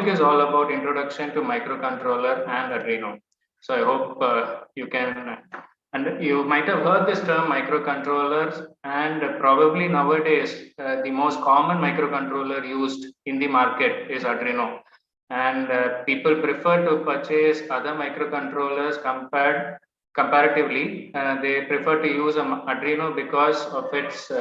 Is all about introduction to microcontroller and Arduino. So I hope you can, and you might have heard this term microcontrollers, and probably nowadays the most common microcontroller used in the market is Arduino. And people prefer to purchase other microcontrollers comparatively. They prefer to use Arduino because of its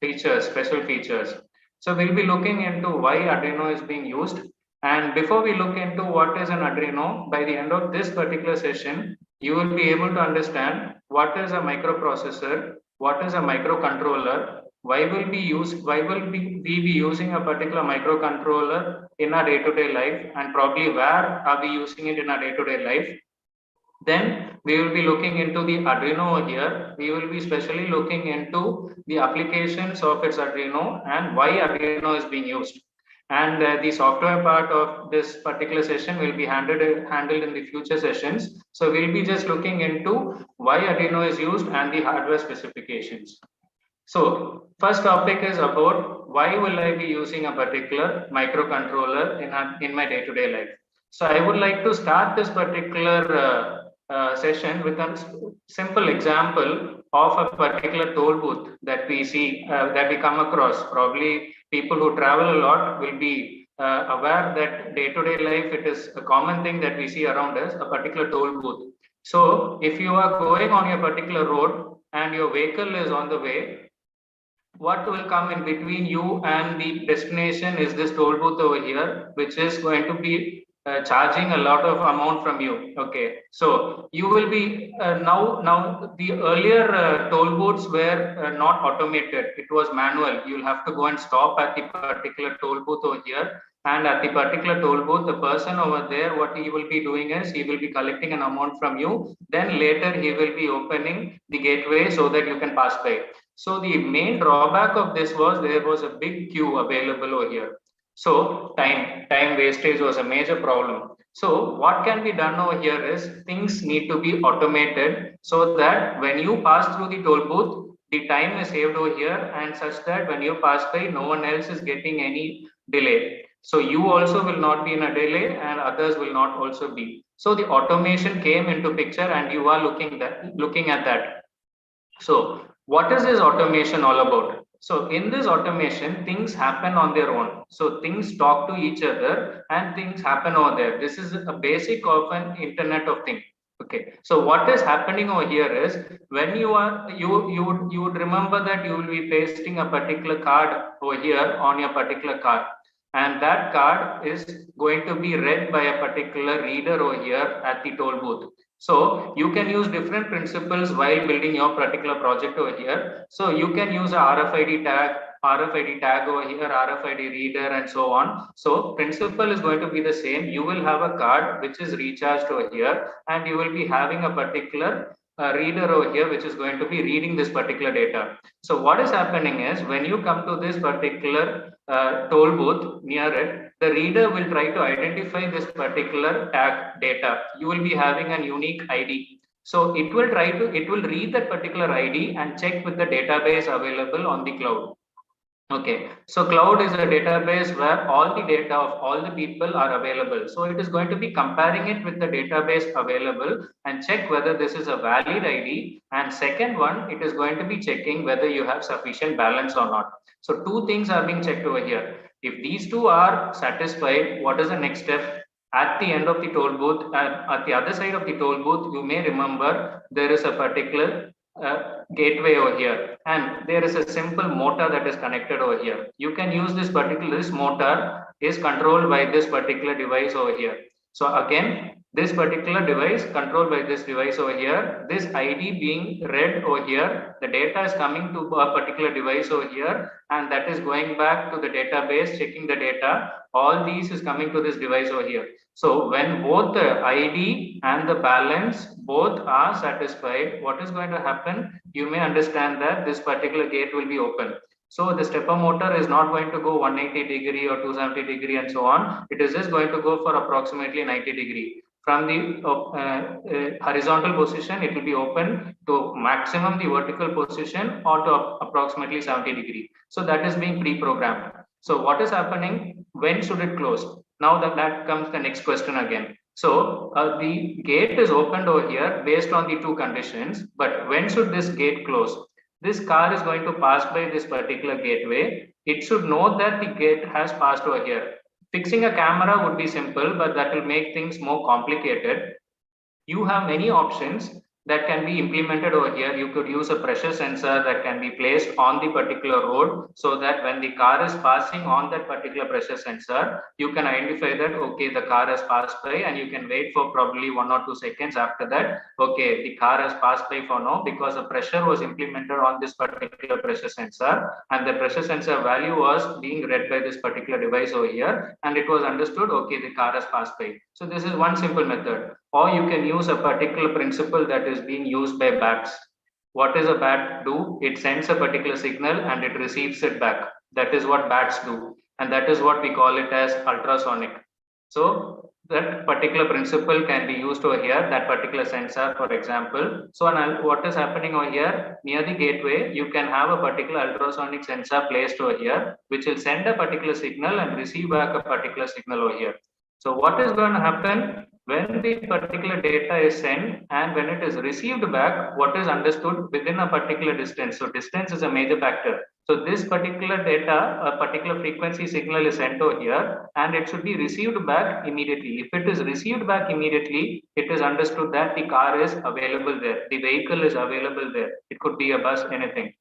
features, special features. So we'll be looking into why Arduino is being used, and before we look into what is an Arduino, by the end of this particular session, you will be able to understand what is a microprocessor, what is a microcontroller, why will we be using a particular microcontroller in our day-to-day life, and probably where are we using it in our day-to-day life. Then we will be looking into the Arduino here. We will be specially looking into the applications of its Arduino and why Arduino is being used. And the software part of this particular session will be handled in the future sessions. So we'll be just looking into why Arduino is used and the hardware specifications. So first topic is about why will I be using a particular microcontroller in my day-to-day life. So I would like to start this particular session with a simple example of a particular toll booth that we see, that we come across. Probably people who travel a lot will be aware that day-to-day life, it is a common thing that we see around us, a particular toll booth. So if you are going on a particular road and your vehicle is on the way, what will come in between you and the destination is this toll booth over here, which is going to be charging a lot of amount from you. Okay, so you will be now the earlier toll booths were not automated, it was manual. You'll have to go and stop at the particular toll booth over here, and at the particular toll booth, the person over there, what he will be doing is he will be collecting an amount from you, then later he will be opening the gateway so that you can pass by. So the main drawback of this was there was a big queue available over here. So time wastage was a major problem. So what can be done over here is things need to be automated so that when you pass through the toll booth, the time is saved over here, and such that when you pass by, no one else is getting any delay. So you also will not be in a delay and others will not also be. So the automation came into picture, and you are looking at that. So what is this automation all about? So in this automation, things happen on their own. So things talk to each other and things happen over there. This is a basic of an Internet of Things. Okay, so what is happening over here is when you would remember that you will be pasting a particular card over here on your particular card, and that card is going to be read by a particular reader over here at the toll booth. So you can use different principles while building your particular project over here. So you can use a RFID tag over here, RFID reader, and so on. So principle is going to be the same. You will have a card which is recharged over here, and you will be having a particular reader over here which is going to be reading this particular data. So what is happening is when you come to this particular toll booth near it, the reader will try to identify this particular tag data. You will be having a unique ID. So it will read that particular ID and check with the database available on the cloud. Okay, so cloud is a database where all the data of all the people are available. So it is going to be comparing it with the database available and check whether this is a valid ID. And second one, it is going to be checking whether you have sufficient balance or not. So two things are being checked over here. If these two are satisfied, what is the next step? At the end of the toll booth, at the other side of the toll booth, you may remember there is a particular gateway over here, and there is a simple motor that is connected over here. You can use this motor is controlled by this particular device over here. So again, this particular device controlled by this device over here, this ID being read over here, the data is coming to a particular device over here, and that is going back to the database, checking the data. All these is coming to this device over here. So when both the ID and the balance both are satisfied, what is going to happen? You may understand that this particular gate will be open. So the stepper motor is not going to go 180 degree or 270 degree and so on. It is just going to go for approximately 90 degree. From the horizontal position, it will be open to maximum the vertical position or to approximately 70 degree. So that is being pre-programmed. So what is happening? When should it close? Now that comes the next question again. So the gate is opened over here based on the two conditions, but when should this gate close? This car is going to pass by this particular gateway. It should know that the gate has passed over here. Fixing a camera would be simple, but that will make things more complicated. You have many options that can be implemented over here. You could use a pressure sensor that can be placed on the particular road, so that when the car is passing on that particular pressure sensor, you can identify that, okay, the car has passed by, and you can wait for probably 1 or 2 seconds after that. Okay, the car has passed by for now because the pressure was implemented on this particular pressure sensor, and the pressure sensor value was being read by this particular device over here, and it was understood, okay, the car has passed by. So this is one simple method. Or you can use a particular principle that is being used by bats. What does a bat do? It sends a particular signal and it receives it back. That is what bats do. And that is what we call it as ultrasonic. So that particular principle can be used over here, that particular sensor, for example. So what is happening over here, near the gateway, you can have a particular ultrasonic sensor placed over here, which will send a particular signal and receive back a particular signal over here. So what is going to happen when the particular data is sent and when it is received back, what is understood within a particular distance? So distance is a major factor. So this particular data, a particular frequency signal is sent over here and it should be received back immediately. If it is received back immediately, it is understood that the car is available there. The vehicle is available there. It could be a bus, anything.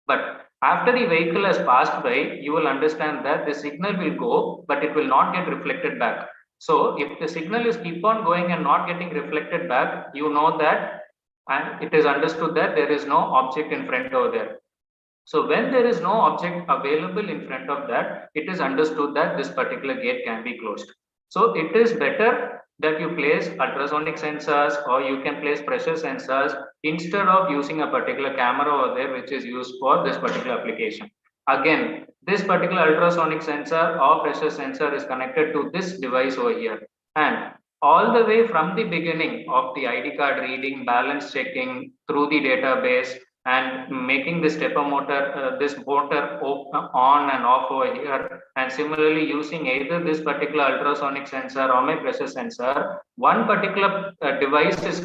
But after the vehicle has passed by, you will understand that the signal will go, but it will not get reflected back. So if the signal is keep on going and not getting reflected back, you know that, and it is understood that there is no object in front over there. So when there is no object available in front of that, it is understood that this particular gate can be closed. So it is better that you place ultrasonic sensors, or you can place pressure sensors instead of using a particular camera over there, which is used for this particular application. Again, this particular ultrasonic sensor or pressure sensor is connected to this device over here. And all the way from the beginning of the ID card reading, balance checking through the database, and making the stepper motor, this motor on and off over here, and similarly using either this particular ultrasonic sensor or my pressure sensor, one particular device is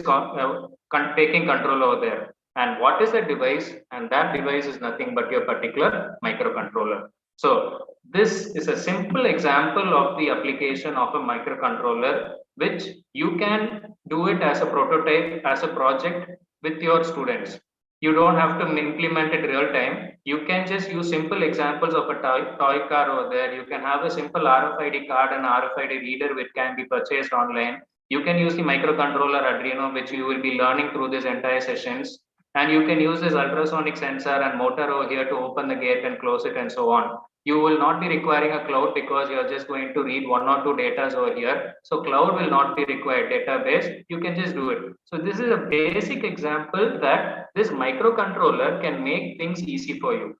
taking control over there. And what is the device? And that device is nothing but your particular microcontroller. So this is a simple example of the application of a microcontroller, which you can do it as a prototype, as a project with your students. You don't have to implement it real time. You can just use simple examples of a toy car over there. You can have a simple RFID card and RFID reader which can be purchased online. You can use the microcontroller Arduino, which you will be learning through this entire sessions. And you can use this ultrasonic sensor and motor over here to open the gate and close it and so on. You will not be requiring a cloud because you're just going to read 1 or 2 data over here. So cloud will not be required, database, you can just do it. So this is a basic example that this microcontroller can make things easy for you.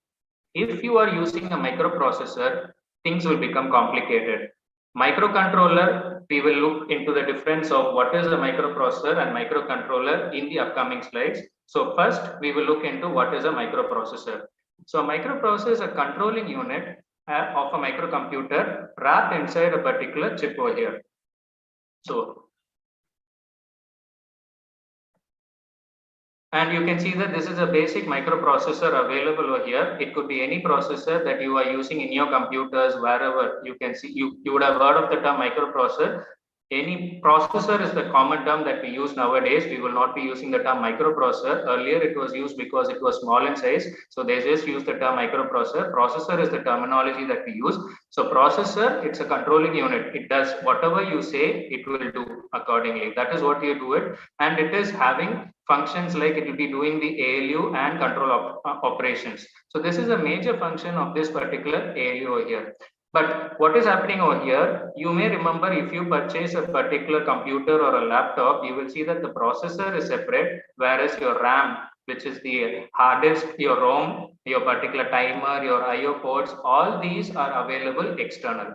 If you are using a microprocessor, things will become complicated. Microcontroller, we will look into the difference of what is a microprocessor and microcontroller in the upcoming slides. So first, we will look into what is a microprocessor. So a microprocessor is a controlling unit of a microcomputer wrapped inside a particular chip over here. So, and you can see that this is a basic microprocessor available over here. It could be any processor that you are using in your computers, wherever you can see. You would have heard of the term microprocessor. Any processor is the common term that we use nowadays. We will not be using the term microprocessor. Earlier it was used because it was small in size. So they just use the term microprocessor. Processor is the terminology that we use. So processor, it's a controlling unit. It does whatever you say, it will do accordingly. That is what you do it. And it is having functions like it will be doing the ALU and control operations. So this is a major function of this particular ALU over here. But what is happening over here, you may remember if you purchase a particular computer or a laptop, you will see that the processor is separate, whereas your RAM, which is the hard disk, your ROM, your particular timer, your IO ports, all these are available external.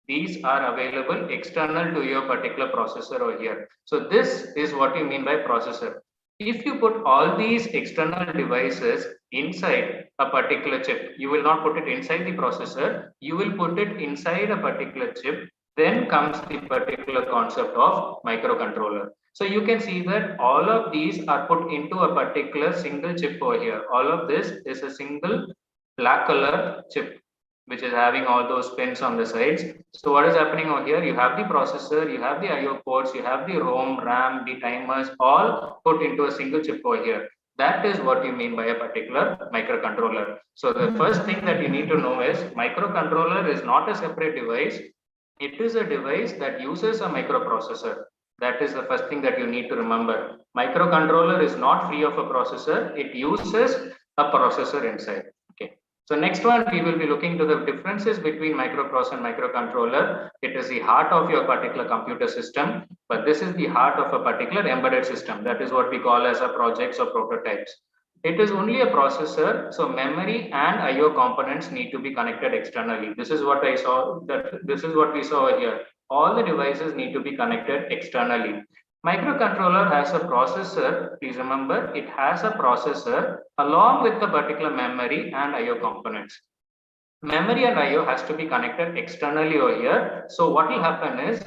These are available external to your particular processor over here. So this is what you mean by processor. If you put all these external devices inside a particular chip, you will not put it inside the processor, you will put it inside a particular chip, Then comes the particular concept of microcontroller. So you can see that all of these are put into a particular single chip over here. All of this is a single black color chip, which is having all those pins on the sides. So what is happening over here? You have the processor, you have the IO ports, you have the ROM, RAM, the timers, all put into a single chip over here. That is what you mean by a particular microcontroller. So the first thing that you need to know is microcontroller is not a separate device. It is a device that uses a microprocessor. That is the first thing that you need to remember. Microcontroller is not free of a processor. It uses a processor inside. Okay. So next one, we will be looking to the differences between microprocessor and microcontroller. It is the heart of your particular computer system, but this is the heart of a particular embedded system. That is what we call as a projects or prototypes. It is only a processor, so memory and IO components need to be connected externally. This is what I saw. This is what we saw here. All the devices need to be connected externally. Microcontroller has a processor. Please remember, it has a processor along with the particular memory and IO components. Memory and IO has to be connected externally over here. So what will happen is,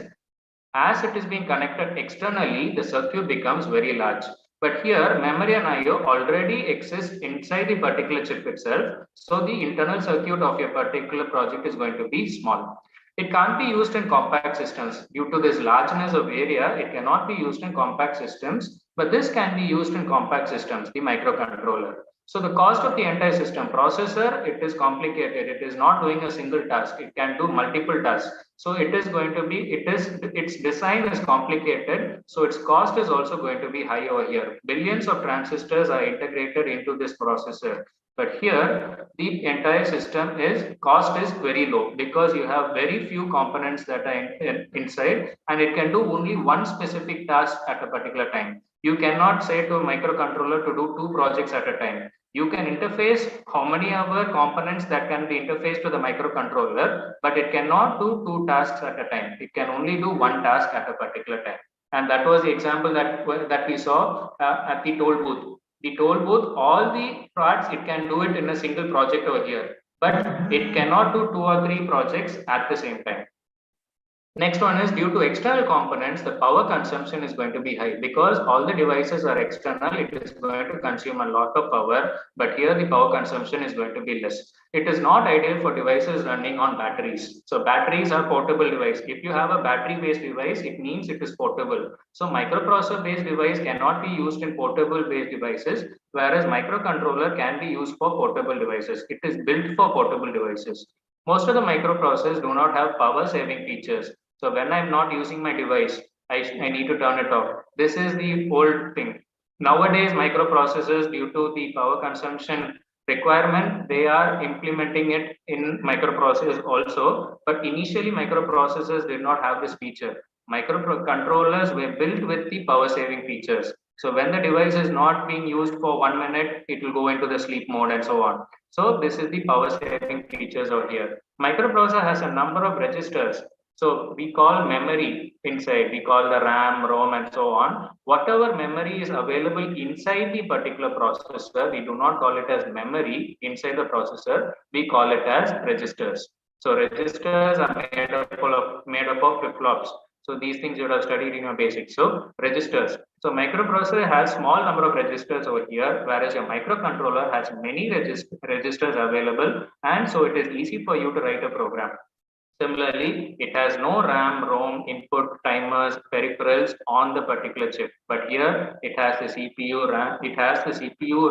as it is being connected externally, the circuit becomes very large. But here, memory and IO already exist inside the particular chip itself. So the internal circuit of your particular project is going to be small. It can't be used in compact systems. Due to this largeness of area, it cannot be used in compact systems, but this can be used in compact systems, the microcontroller. So the cost of the entire system, processor, it is complicated. It is not doing a single task. It can do multiple tasks. So it is going to be, its design is complicated. So its cost is also going to be high over here. Billions of transistors are integrated into this processor. But here, the entire system cost is very low because you have very few components that are inside, and it can do only one specific task at a particular time. You cannot say to a microcontroller to do 2 projects at a time. You can interface how many other components that can be interfaced to the microcontroller, but it cannot do 2 tasks at a time. It can only do 1 task at a particular time. And that was the example that we saw at the toll booth. The toll booth, all the parts, it can do it in a single project over here, but it cannot do 2 or 3 projects at the same time. Next one is, due to external components, the power consumption is going to be high because all the devices are external. It is going to consume a lot of power, but here the power consumption is going to be less. It is not ideal for devices running on batteries. So batteries are portable device. If you have a battery based device, it means it is portable. So microprocessor based device cannot be used in portable based devices, whereas microcontroller can be used for portable devices. It is built for portable devices. Most of the microprocessors do not have power saving features. So when I'm not using my device, I need to turn it off. This is the old thing. Nowadays, microprocessors, due to the power consumption requirement, they are implementing it in microprocessors also. But initially, microprocessors did not have this feature. Microcontrollers were built with the power saving features. So when the device is not being used for 1 minute, it will go into the sleep mode and so on. So this is the power saving features out here. Microprocessor has a number of registers. So we call memory inside, we call the RAM, ROM and so on. Whatever memory is available inside the particular processor, we do not call it as memory inside the processor, we call it as registers. So registers are made up of flip-flops. So these things you would have studied in your basics. So registers. So microprocessor has small number of registers over here, whereas your microcontroller has many registers available, and so it is easy for you to write a program. Similarly, it has no RAM, ROM, input, timers, peripherals on the particular chip. But here it has the CPU, RAM,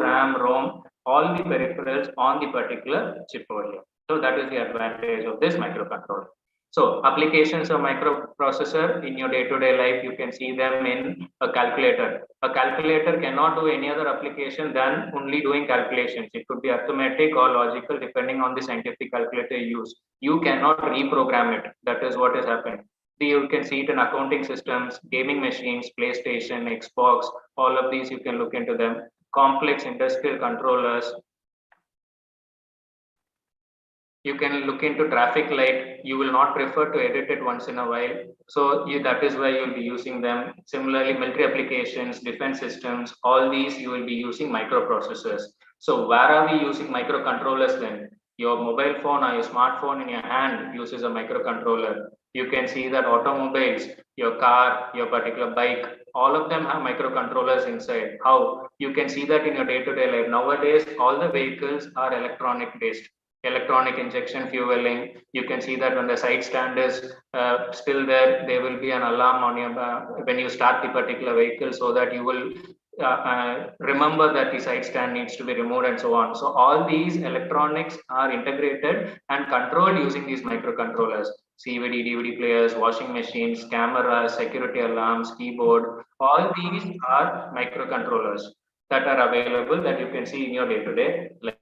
RAM, ROM, all the peripherals on the particular chip over here. So that is the advantage of this microcontroller. So applications of microprocessor in your day-to-day life, you can see them in a calculator. A calculator cannot do any other application than only doing calculations. It could be arithmetic or logical depending on the scientific calculator you use. You cannot reprogram it. That is what is happening. You can see it in accounting systems, gaming machines, PlayStation, Xbox, all of these you can look into them. Complex industrial controllers. You can look into traffic light. You will not prefer to edit it once in a while. So that is why you'll be using them. Similarly, military applications, defense systems, all these you will be using microprocessors. So where are we using microcontrollers then? Your mobile phone or your smartphone in your hand uses a microcontroller. You can see that automobiles, your car, your particular bike, all of them have microcontrollers inside. How? You can see that in your day-to-day life. Nowadays, all the vehicles are electronic based. Electronic injection fueling. You can see that when the side stand is still there will be an alarm on your when you start the particular vehicle, so that you will remember that the side stand needs to be removed and so on. So all these electronics are integrated and controlled using these microcontrollers. CVD, DVD players, washing machines, cameras, security alarms, keyboard, all these are microcontrollers that are available that you can see in your day-to-day life.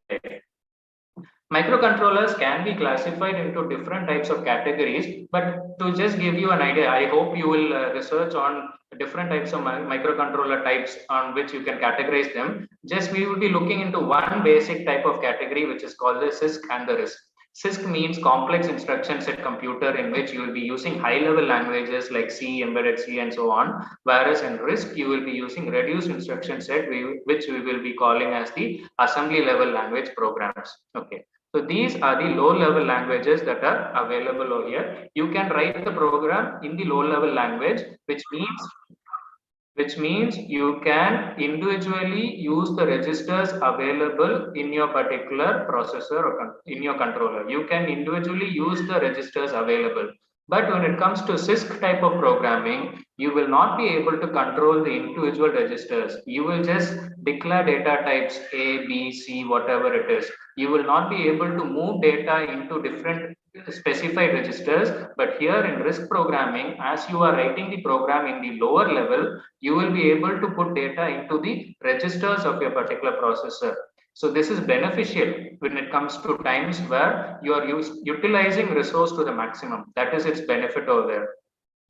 Microcontrollers can be classified into different types of categories, but to just give you an idea, I hope you will research on different types of microcontroller types on which you can categorize them. Just we will be looking into one basic type of category, which is called the CISC and the RISC. CISC means complex instruction set computer, in which you will be using high level languages like C, embedded C and so on. Whereas in RISC, you will be using reduced instruction set, which we will be calling as the assembly level language programs. Okay. So these are the low level languages that are available over here. You can write the program in the low level language, which means you can individually use the registers available in your particular processor or in your controller. You can individually use the registers available. But when it comes to CISC type of programming, you will not be able to control the individual registers. You will just declare data types A, B, C, whatever it is. You will not be able to move data into different specified registers. But here in RISC programming, as you are writing the program in the lower level, you will be able to put data into the registers of your particular processor. So this is beneficial when it comes to times where you are utilizing resource to the maximum. That is its benefit over there.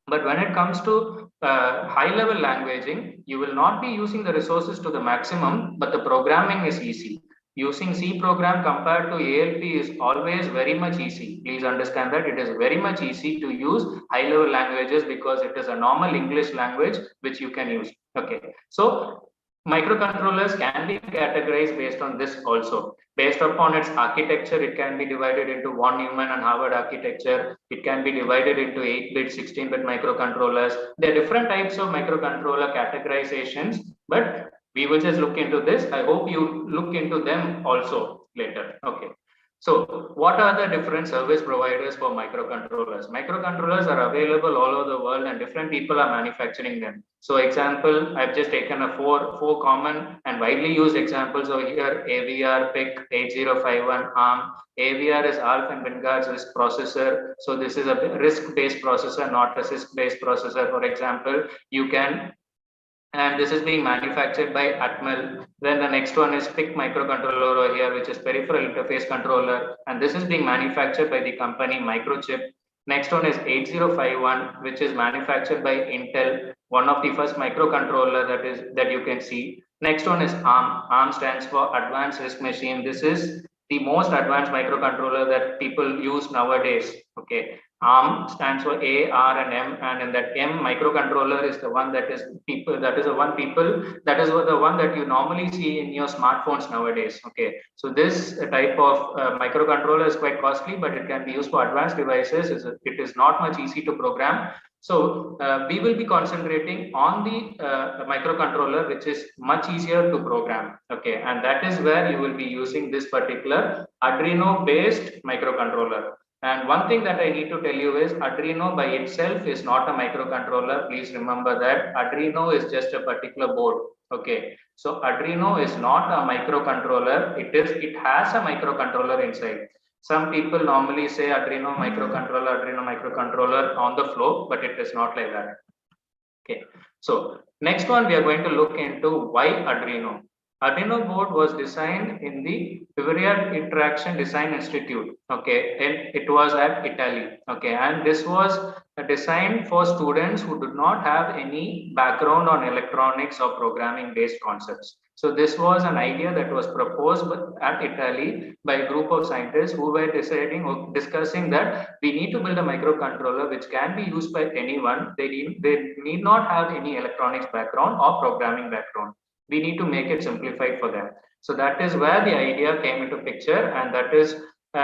But when it comes to high level languaging, you will not be using the resources to the maximum, but the programming is easy. Using C program compared to ALP is always very much easy. Please understand that it is very much easy to use high level languages because it is a normal English language which you can use. Okay. So microcontrollers can be categorized based on this also. Based upon its architecture, it can be divided into von Neumann and Harvard architecture. It can be divided into 8-bit, 16-bit microcontrollers. There are different types of microcontroller categorizations, but we will just look into this. I hope you look into them also later. Okay. So what are the different service providers for microcontrollers? Microcontrollers are available all over the world and different people are manufacturing them. So example, I've just taken a four common and widely used examples over here: AVR, PIC, 8051, ARM. AVR is Alf and Wingard's RISC processor. So this is a RISC-based processor, not a CISC-based processor. For example, you can, and this is being manufactured by Atmel. Then the next one is PIC microcontroller over here, which is peripheral interface controller, and this is being manufactured by the company Microchip. Next one is 8051, which is manufactured by Intel, one of the first microcontroller that you can see. Next one is ARM. ARM stands for Advanced RISC Machine. This is the most advanced microcontroller that people use nowadays. Okay. ARM stands for A, R, and M, and in that M microcontroller is the one that is the one that you normally see in your smartphones nowadays. Okay, so this type of microcontroller is quite costly, but it can be used for advanced devices. It is not much easy to program. So we will be concentrating on the microcontroller, which is much easier to program. Okay, and that is where you will be using this particular Arduino based microcontroller. And one thing that I need to tell you is Arduino by itself is not a microcontroller. Please remember that Arduino is just a particular board. Okay, so Arduino is not a microcontroller. It has a microcontroller inside. Some people normally say Arduino microcontroller on the floor, but it is not like that. Okay, so next one we are going to look into why Arduino. Arduino board was designed in the Piveria Interaction Design Institute. Okay, and it was at Italy. Okay, and this was designed for students who did not have any background on electronics or programming based concepts. So this was an idea that was proposed at Italy by a group of scientists who were discussing that we need to build a microcontroller which can be used by anyone. They need not have any electronics background or programming background. We need to make it simplified for them. So that is where the idea came into picture, and that is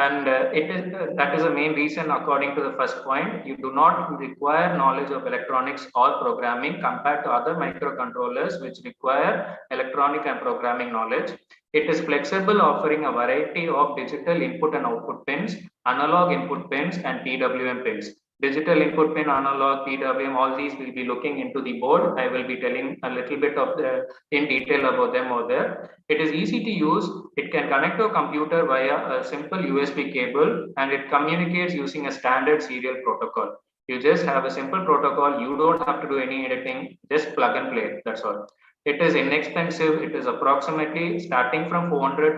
And that is the main reason, according to the first point, you do not require knowledge of electronics or programming compared to other microcontrollers which require electronic and programming knowledge. It is flexible, offering a variety of digital input and output pins, analog input pins, and PWM pins. Digital input pin, analog, PWM, all these will be looking into the board. I will be telling a little bit of the in detail about them over there. It is easy to use. It can connect to a computer via a simple USB cable, and it communicates using a standard serial protocol. You just have a simple protocol. You don't have to do any editing. Just plug and play. That's all. It is inexpensive. It is approximately starting from 400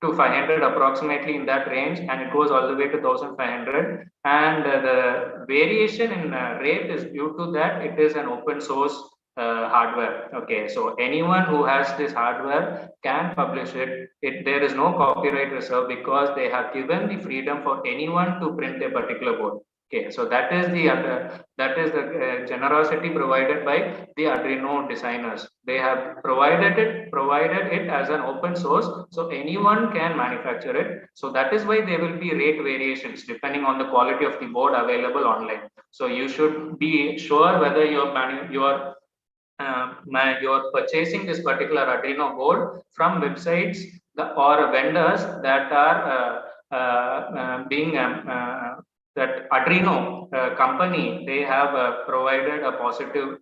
to 500, approximately in that range, and it goes all the way to 1500. And the variation in rate is due to that it is an open source hardware. Okay, so anyone who has this hardware can publish it. There is no copyright reserve because they have given the freedom for anyone to print a particular board. Okay, so that is the generosity provided by the Arduino designers. They have provided it as an open source, so anyone can manufacture it. So that is why there will be rate variations depending on the quality of the board available online. So you should be sure whether you're purchasing this particular Arduino board from websites or vendors that are being that Arduino company, they have provided a positive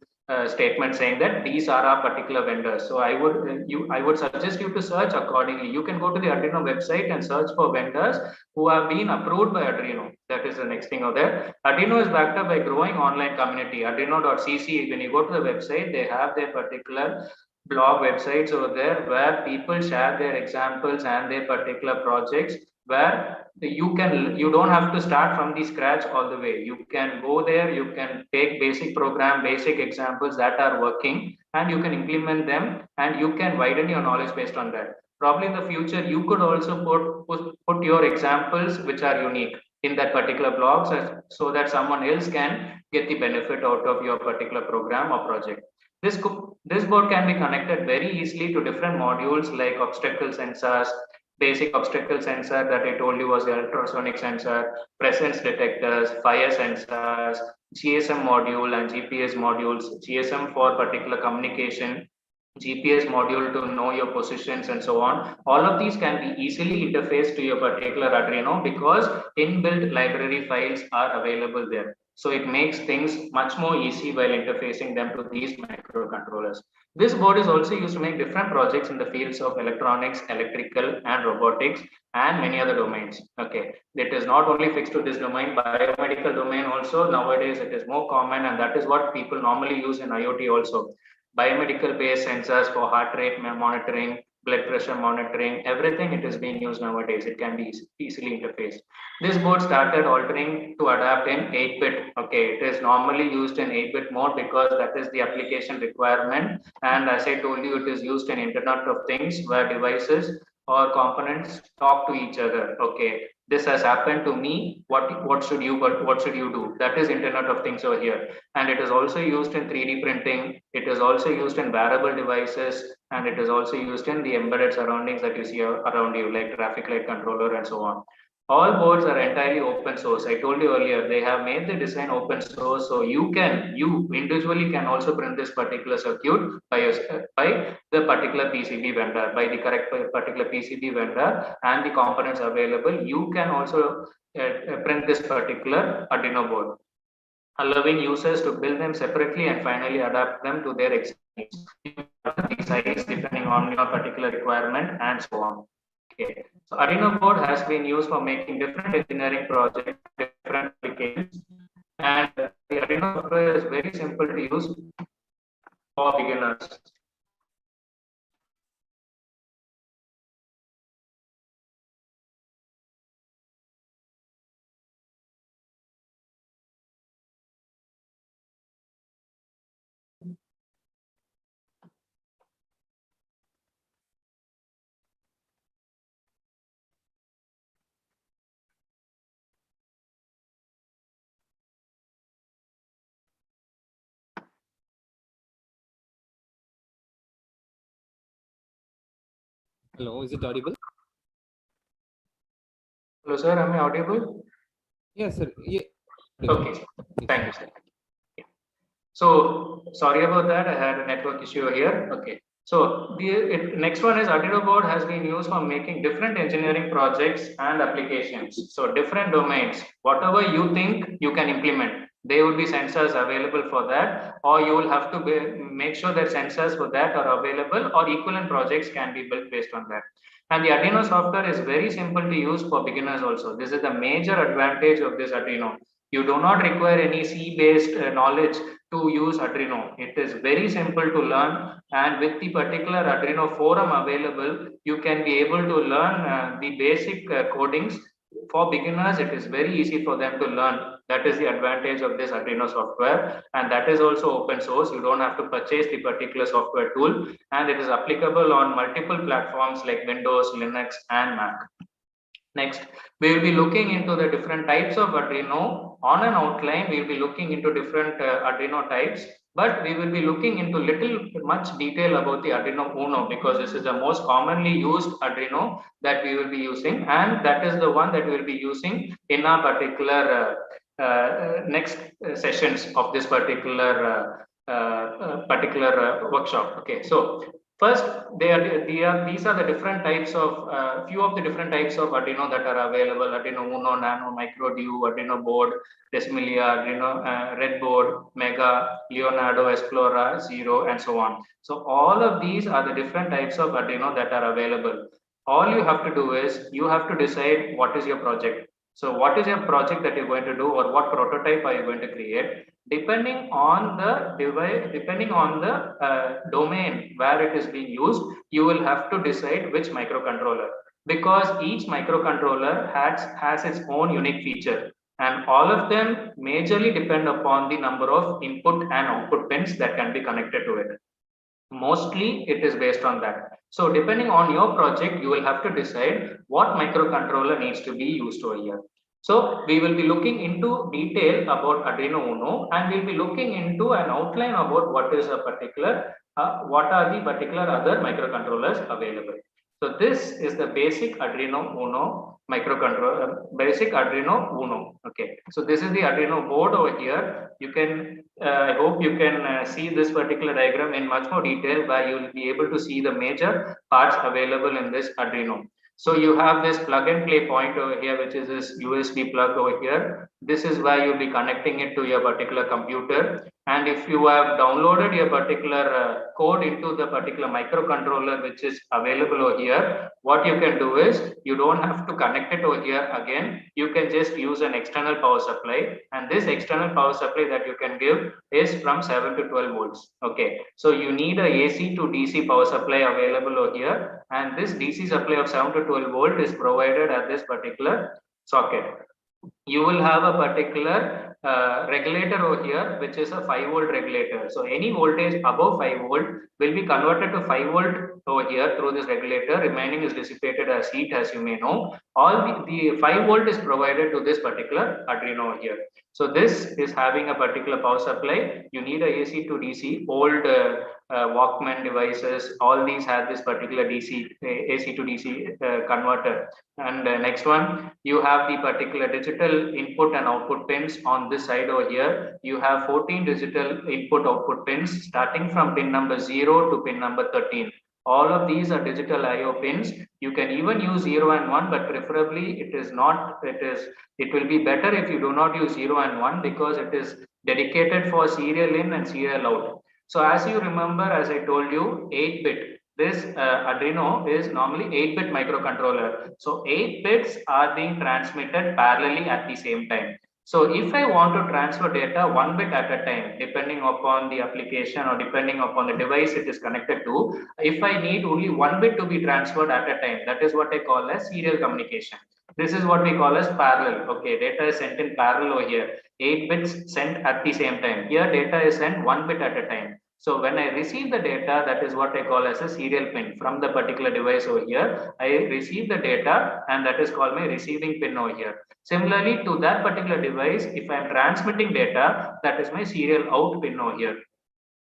statement saying that these are our particular vendors. So I would suggest you to search accordingly. You can go to the Arduino website and search for vendors who have been approved by Arduino. That is the next thing over there. Arduino is backed up by growing online community. Arduino.cc. When you go to the website, they have their particular blog websites over there where people share their examples and their particular projects, where you don't have to start from the scratch all the way. You can go there, you can take basic program, basic examples that are working, and you can implement them, and you can widen your knowledge based on that. Probably in the future you could also put your examples which are unique in that particular blog, so that someone else can get the benefit out of your particular program or project. This board can be connected very easily to different modules like obstacle sensors. Basic obstacle sensor that I told you was the ultrasonic sensor, presence detectors, fire sensors, GSM module and GPS modules. GSM for particular communication, GPS module to know your positions, and so on. All of these can be easily interfaced to your particular Arduino because inbuilt library files are available there. So it makes things much more easy while interfacing them to these microcontrollers. This board is also used to make different projects in the fields of electronics, electrical, and robotics, and many other domains. Okay, it is not only fixed to this domain, biomedical domain also. Nowadays, it is more common, and that is what people normally use in IoT also. Biomedical based sensors for heart rate monitoring, blood pressure monitoring, everything it is being used nowadays. It can be easily interfaced. This board started altering to adapt in 8-bit. Okay, it is normally used in 8-bit mode because that is the application requirement. And as I told you, it is used in Internet of Things where devices or components talk to each other. Okay, this has happened to me. What should you do? That is Internet of Things over here. And it is also used in 3D printing. It is also used in wearable devices, and it is also used in the embedded surroundings that you see around you, like traffic light controller and so on. All boards are entirely open source. I told you earlier, they have made the design open source, so you individually can also print this particular circuit by the particular PCB vendor, by the correct particular PCB vendor, and the components available. You can also print this particular Arduino board, allowing users to build them separately and finally adapt them to their size depending on your particular requirement and so on. Okay. So Arduino board has been used for making different engineering projects, different applications, and the Arduino software is very simple to use for beginners. Hello, is it audible? Hello, sir. Am I audible? Yes, sir. Yeah. Okay. Thank you, sir. Yeah. So sorry about that. I had a network issue here. Okay. So the next one is Arduino board has been used for making different engineering projects and applications. So different domains, whatever you think you can implement, there will be sensors available for that, or you will have to make sure that sensors for that are available, or equivalent projects can be built based on that. And the Arduino software is very simple to use for beginners also. This is the major advantage of this Arduino. You do not require any C-based knowledge to use Arduino. It is very simple to learn, and with the particular Arduino forum available, you can be able to learn the basic codings. For beginners, it is very easy for them to learn. That is the advantage of this Arduino software, and that is also open source. You don't have to purchase the particular software tool, and it is applicable on multiple platforms like Windows, Linux, and Mac. Next, we will be looking into the different types of Arduino. On an outline, we will be looking into different Arduino types, but we will be looking into little much detail about the Arduino Uno, because this is the most commonly used Arduino that we will be using, and that is the one that we will be using in our particular next sessions of this particular workshop. Okay, so first, these are the different types of few of the different types of Arduino that are available: Arduino Uno, Nano, Micro, Duo, Arduino Board, Desmilia, Arduino Redboard, Mega, Leonardo, Esplora, Zero, and so on. So all of these are the different types of Arduino that are available. All you have to do is you have to decide what is your project. So what is your project that you're going to do, or what prototype are you going to create? Depending on the device, depending on the domain where it is being used, you will have to decide which microcontroller, because each microcontroller has its own unique feature, and all of them majorly depend upon the number of input and output pins that can be connected to it. Mostly it is based on that. So depending on your project, you will have to decide what microcontroller needs to be used over here. So we will be looking into detail about Arduino Uno, and we'll be looking into an outline about what is a particular, what are the particular other microcontrollers available. So this is the basic Arduino Uno microcontroller, basic Arduino Uno. Okay, so this is the Arduino board over here. You can, I hope you can see this particular diagram in much more detail, where you will be able to see the major parts available in this Arduino. So you have this plug and play point over here, which is this USB plug over here. This is where you'll be connecting it to your particular computer. And if you have downloaded your particular code into the particular microcontroller which is available over here, what you can do is you don't have to connect it over here again. You can just use an external power supply, and this external power supply that you can give is from 7 to 12 volts. Okay, so you need a AC to DC power supply available over here, and this DC supply of 7 to 12 volt is provided at this particular socket. You will have a particular regulator over here, which is a 5 volt regulator. So any voltage above 5 volt will be converted to 5 volt over here through this regulator. Remaining is dissipated as heat, as you may know. All the 5 volt is provided to this particular Arduino over here. So this is having a particular power supply. You need a AC to DC. Old Walkman devices, all these have this particular DC AC to DC converter. And next one, you have the particular digital input and output pins on this side over here. You have 14 digital input output pins, starting from pin number 0 to pin number 13. All of these are digital IO pins. You can even use 0 and 1, but preferably it is not. It will be better if you do not use 0 and 1, because it is dedicated for serial in and serial out. So as you remember, as I told you, 8-bit. This Arduino is normally 8-bit microcontroller. So 8 bits are being transmitted parallelly at the same time. So if I want to transfer data 1 bit at a time, depending upon the application or depending upon the device it is connected to, if I need only 1 bit to be transferred at a time, that is what I call as serial communication. This is what we call as parallel. Okay, data is sent in parallel over here. 8 bits sent at the same time. Here data is sent 1 bit at a time. So when I receive the data, that is what I call as a serial pin from the particular device over here. I receive the data, and that is called my receiving pin over here. Similarly, to that particular device, if I am transmitting data, that is my serial out pin over here.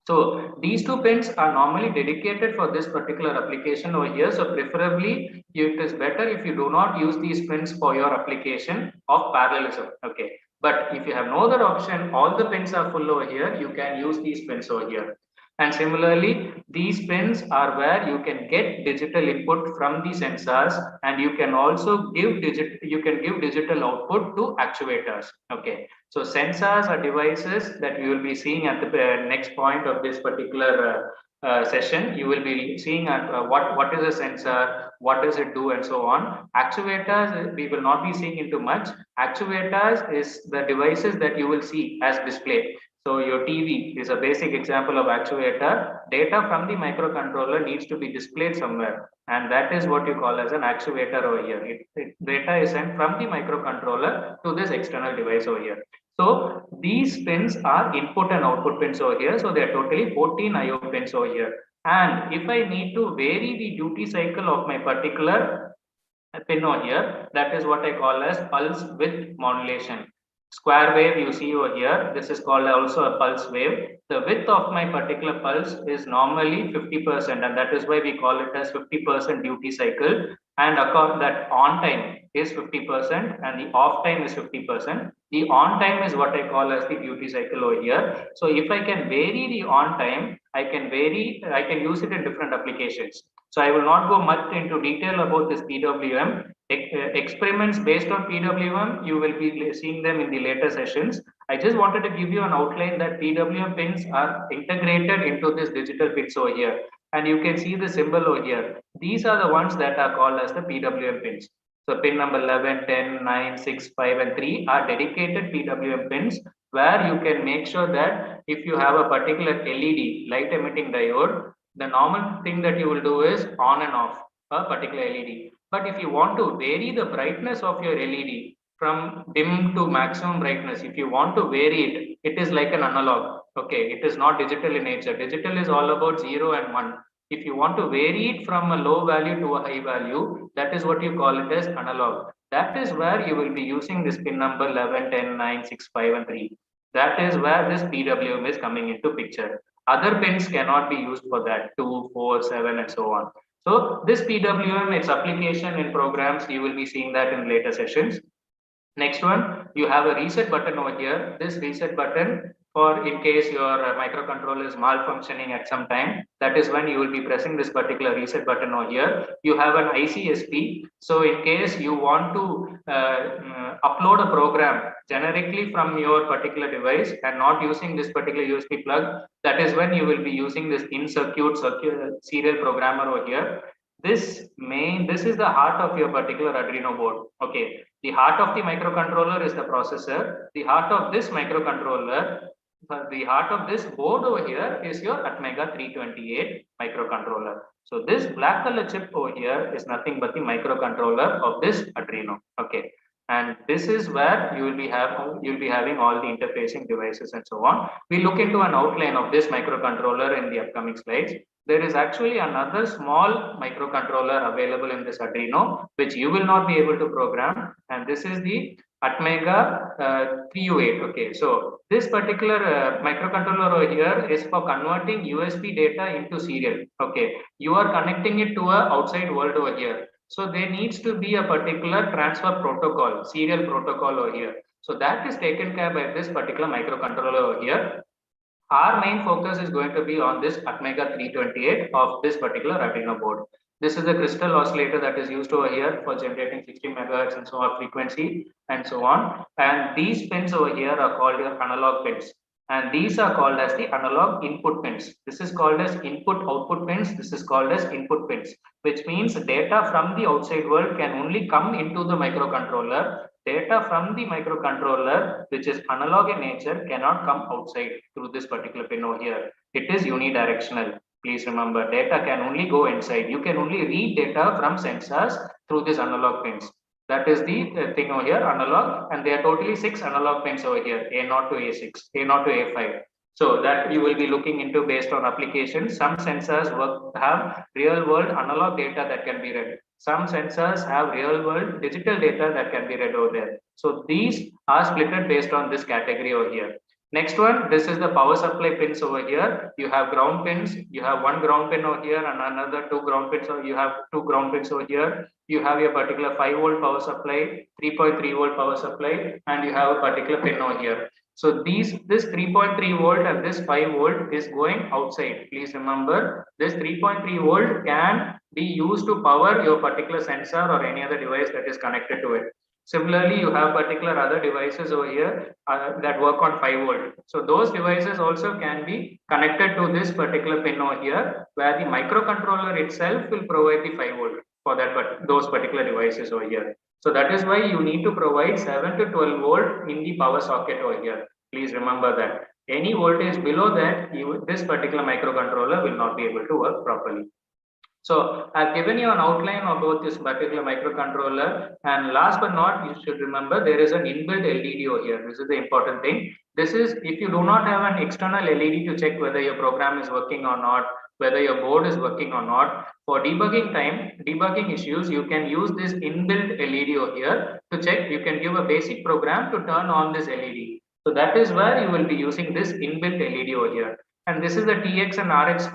So these two pins are normally dedicated for this particular application over here. So preferably it is better if you do not use these pins for your application of parallelism. Okay. But if you have no other option, all the pins are full over here, you can use these pins over here. And similarly, these pins are where you can get digital input from the sensors, and you can also give digital output to actuators. Okay. So sensors are devices that you will be seeing at the next point of this particular session. You will be seeing what is a sensor, what does it do, and so on. Actuators, we will not be seeing into much. Actuators is the devices that you will see as display. So your TV is a basic example of actuator. Data from the microcontroller needs to be displayed somewhere, and that is what you call as an actuator over here. Data is sent from the microcontroller to this external device over here. So these pins are input and output pins over here. So they are totally 14 IO pins over here. And if I need to vary the duty cycle of my particular pin over here, that is what I call as pulse width modulation. Square wave you see over here, this is called also a pulse wave. The width of my particular pulse is normally 50%, and that is why we call it as 50% duty cycle. And according that on time is 50% and the off time is 50%. The on time is what I call as the duty cycle over here. So if I can vary the on time, I can use it in different applications. So I will not go much into detail about this PWM. Experiments based on PWM, you will be seeing them in the later sessions. I just wanted to give you an outline that PWM pins are integrated into this digital pins over here. And you can see the symbol over here. These are the ones that are called as the PWM pins. So pin number 11, 10, 9, 6, 5 and 3 are dedicated PWM pins, where you can make sure that if you have a particular LED, light emitting diode, the normal thing that you will do is on and off a particular LED. But if you want to vary the brightness of your LED from dim to maximum brightness, if you want to vary it, it is like an analog. Okay, it is not digital in nature. Digital is all about 0 and 1. If you want to vary it from a low value to a high value, that is what you call it as analog. That is where you will be using this pin number 11, 10, 9, 6, 5 and 3. That is where this PWM is coming into picture. Other pins cannot be used for that, 2, 4, 7 and so on. So this PWM, its application in programs, you will be seeing that in later sessions. Next one, you have a reset button over here. This reset button, for in case your microcontroller is malfunctioning at some time, that is when you will be pressing this particular reset button over here. You have an ICSP. So in case you want to upload a program generically from your particular device and not using this particular USB plug, that is when you will be using this in-circuit serial programmer over here. This is the heart of your particular Arduino board. Okay, the heart of the microcontroller is the processor. The heart of this microcontroller, the heart of this board over here is your Atmega 328 microcontroller. So this black color chip over here is nothing but the microcontroller of this Arduino. Okay, and this is where you will be having all the interfacing devices and so on. We look into an outline of this microcontroller in the upcoming slides. There is actually another small microcontroller available in this Arduino, which you will not be able to program, and this is the Atmega 3U8. Okay, so this particular microcontroller over here is for converting USB data into serial. Okay, you are connecting it to a outside world over here. So there needs to be a particular transfer protocol, serial protocol over here. So that is taken care by this particular microcontroller over here. Our main focus is going to be on this Atmega 328 of this particular Arduino board. This is a crystal oscillator that is used over here for generating 60 megahertz and so on frequency and so on. And these pins over here are called your analog pins. And these are called as the analog input pins. This is called as input output pins. This is called as input pins, which means data from the outside world can only come into the microcontroller. Data from the microcontroller, which is analog in nature, cannot come outside through this particular pin over here. It is unidirectional. Please remember, data can only go inside. You can only read data from sensors through these analog pins. That is the thing over here, analog, and there are totally 6 analog pins over here, A0 to A6, A0 to A5. So that you will be looking into based on applications. Some sensors have real world analog data that can be read. Some sensors have real world digital data that can be read over there. So these are splitted based on this category over here. Next one, this is the power supply pins over here. You have ground pins. You have one ground pin over here and another two ground pins. So you have two ground pins over here. You have a particular 5-volt power supply, 3.3-volt power supply, and you have a particular pin over here. So this 3.3-volt and this 5-volt is going outside. Please remember, this 3.3-volt can be used to power your particular sensor or any other device that is connected to it. Similarly, you have particular other devices over here that work on 5-volt. So those devices also can be connected to this particular pin over here, where the microcontroller itself will provide the 5-volt for those particular devices over here. So that is why you need to provide 7 to 12 volt in the power socket over here. Please remember that. Any voltage below that, this particular microcontroller will not be able to work properly. So I've given you an outline about this particular microcontroller, and last but not, you should remember there is an inbuilt LED over here. This is the important thing. This is if you do not have an external LED to check whether your program is working or not, whether your board is working or not. For debugging issues, you can use this inbuilt LED over here to check. You can give a basic program to turn on this LED. So that is where you will be using this inbuilt LED over here. And this is the TX and RX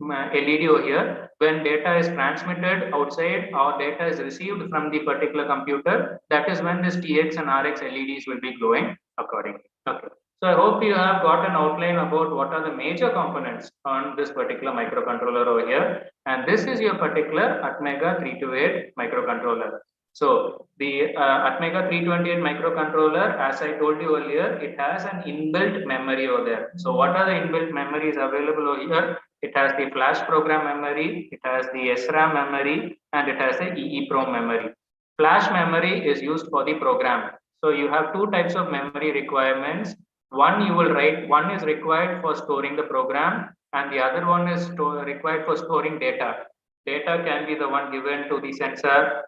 LED over here. When data is transmitted outside or data is received from the particular computer, that is when this TX and RX LEDs will be glowing accordingly. Okay. So I hope you have got an outline about what are the major components on this particular microcontroller over here. And this is your particular Atmega 328 microcontroller. So the Atmega 328 microcontroller, as I told you earlier, it has an inbuilt memory over there. So what are the inbuilt memories available over here? It has the flash program memory, it has the SRAM memory, and it has the EEPROM memory. Flash memory is used for the program. So you have two types of memory requirements. One is required for storing the program, and the other one is required for storing data. Data can be the one given to the sensor,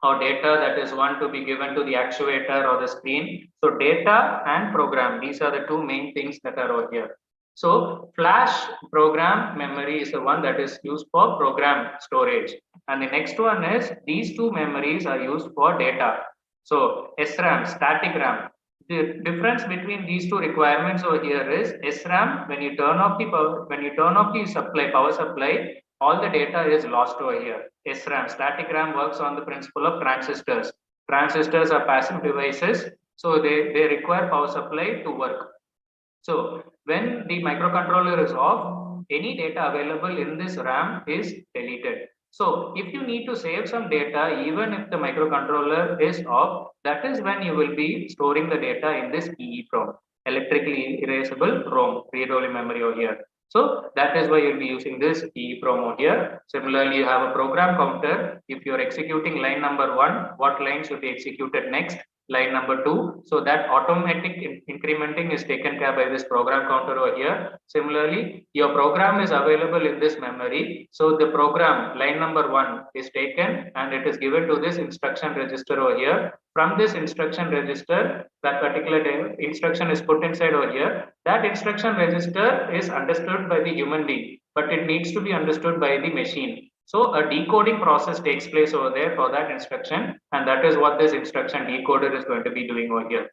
or data that is one to be given to the actuator or the screen. So data and program, these are the two main things that are over here. So flash program memory is the one that is used for program storage. And the next one is these two memories are used for data. So SRAM, static RAM. The difference between these two requirements over here is SRAM, when you turn off the power supply, all the data is lost over here. SRAM, static RAM, works on the principle of transistors. Transistors are passive devices, so they require power supply to work. So when the microcontroller is off, any data available in this RAM is deleted. So if you need to save some data, even if the microcontroller is off, that is when you will be storing the data in this EEPROM, electrically erasable ROM, read-only memory over here. So that is why you'll be using this EEPROM over here. Similarly, you have a program counter. If you're executing line number 1, what line should be executed next? Line number 2. So that automatic incrementing is taken care by this program counter over here. Similarly, your program is available in this memory. So the program line number 1 is taken and it is given to this instruction register over here. From this instruction register, that particular instruction is put inside over here. That instruction register is understood by the human being, but it needs to be understood by the machine. So a decoding process takes place over there for that instruction, and that is what this instruction decoder is going to be doing over here.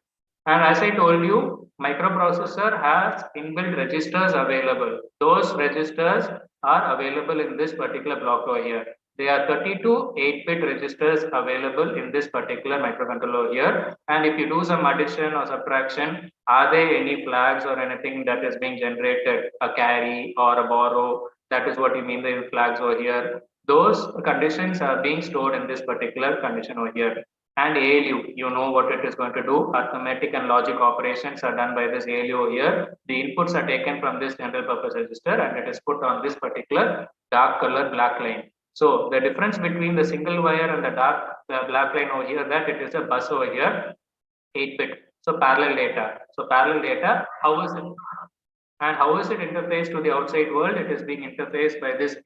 And as I told you, microprocessor has inbuilt registers available. Those registers are available in this particular block over here. There are 32 8-bit registers available in this particular microcontroller here. And if you do some addition or subtraction, are there any flags or anything that is being generated, a carry or a borrow? That is what you mean by flags over here. Those conditions are being stored in this particular condition over here. And ALU, you know what it is going to do. Arithmetic and logic operations are done by this ALU over here. The inputs are taken from this general purpose register and it is put on this particular dark color black line. So the difference between the single wire and the dark black line over here, that it is a bus over here, 8-bit. So parallel data. So parallel data, how is it? And how is it interfaced to the outside world? It is being interfaced by this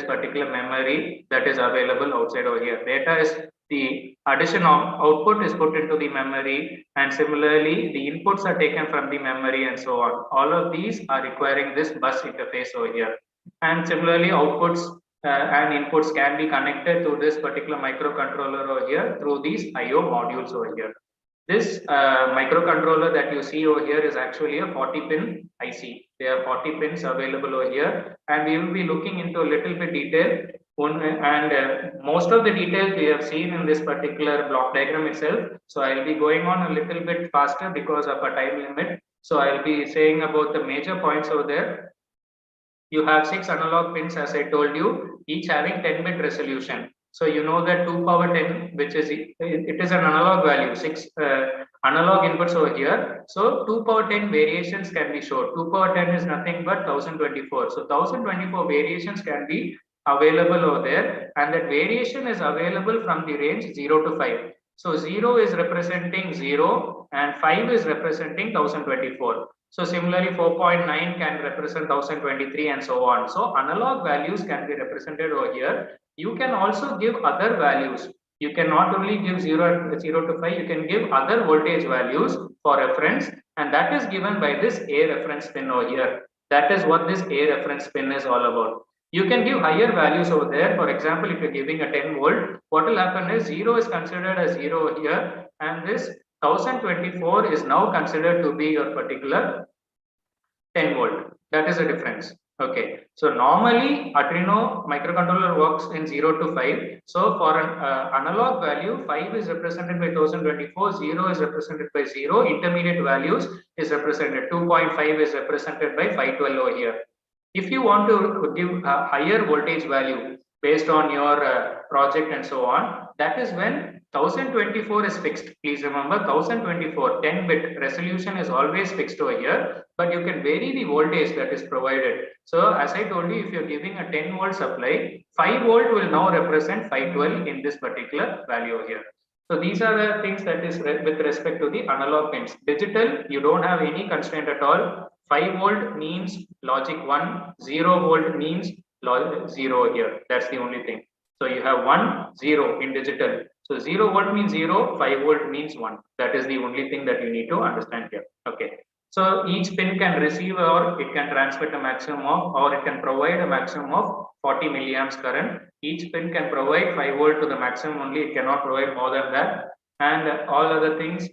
particular memory that is available outside over here. Data is the addition of output is put into the memory, and similarly the inputs are taken from the memory and so on. All of these are requiring this bus interface over here. And similarly outputs and inputs can be connected to this particular microcontroller over here through these IO modules over here. This microcontroller that you see over here is actually a 40-pin IC. There are 40 pins available over here, and we will be looking into a little bit detail. Most of the details we have seen in this particular block diagram itself. So I will be going on a little bit faster because of a time limit. So I will be saying about the major points over there. You have 6 analog pins, as I told you, each having 10-bit resolution. So you know that 2 power 10, which is it is an analog value, 6 analog inputs over here. So 2 power 10 variations can be shown. 2 power 10 is nothing but 1024. So 1024 variations can be available over there, and that variation is available from the range 0 to 5. So 0 is representing 0 and 5 is representing 1024. So similarly, 4.9 can represent 1023 and so on. So analog values can be represented over here. You can also give other values. You can not only give 0 to 5, you can give other voltage values for reference, and that is given by this A reference pin over here. That is what this A reference pin is all about. You can give higher values over there. For example, if you're giving a 10 volt, what will happen is 0 is considered as 0 here, and this 1024 is now considered to be your particular 10 volt. That is the difference. Okay, so normally Arduino microcontroller works in 0 to 5. So for an analog value, 5 is represented by 1024, 0 is represented by 0, intermediate values is represented, 2.5 is represented by 512 over here. If you want to give a higher voltage value based on your project and so on, that is when 1024 is fixed. Please remember 1024 10-bit resolution is always fixed over here, but you can vary the voltage that is provided. So as I told you, if you're giving a 10 volt supply, 5 volt will now represent 512 in this particular value over here. So these are the things that is with respect to the analog pins. Digital, you don't have any constraint at all. 5 volt means logic 1, 0 volt means logic 0 here. That's the only thing. So you have 1, 0 in digital. So 0 volt means 0, 5 volt means 1. That is the only thing that you need to understand here. Okay. So each pin can receive or it can transmit a maximum of, or it can provide a maximum of 40 milliamps current. Each pin can provide 5 volt to the maximum only. It cannot provide more than that. And all other things,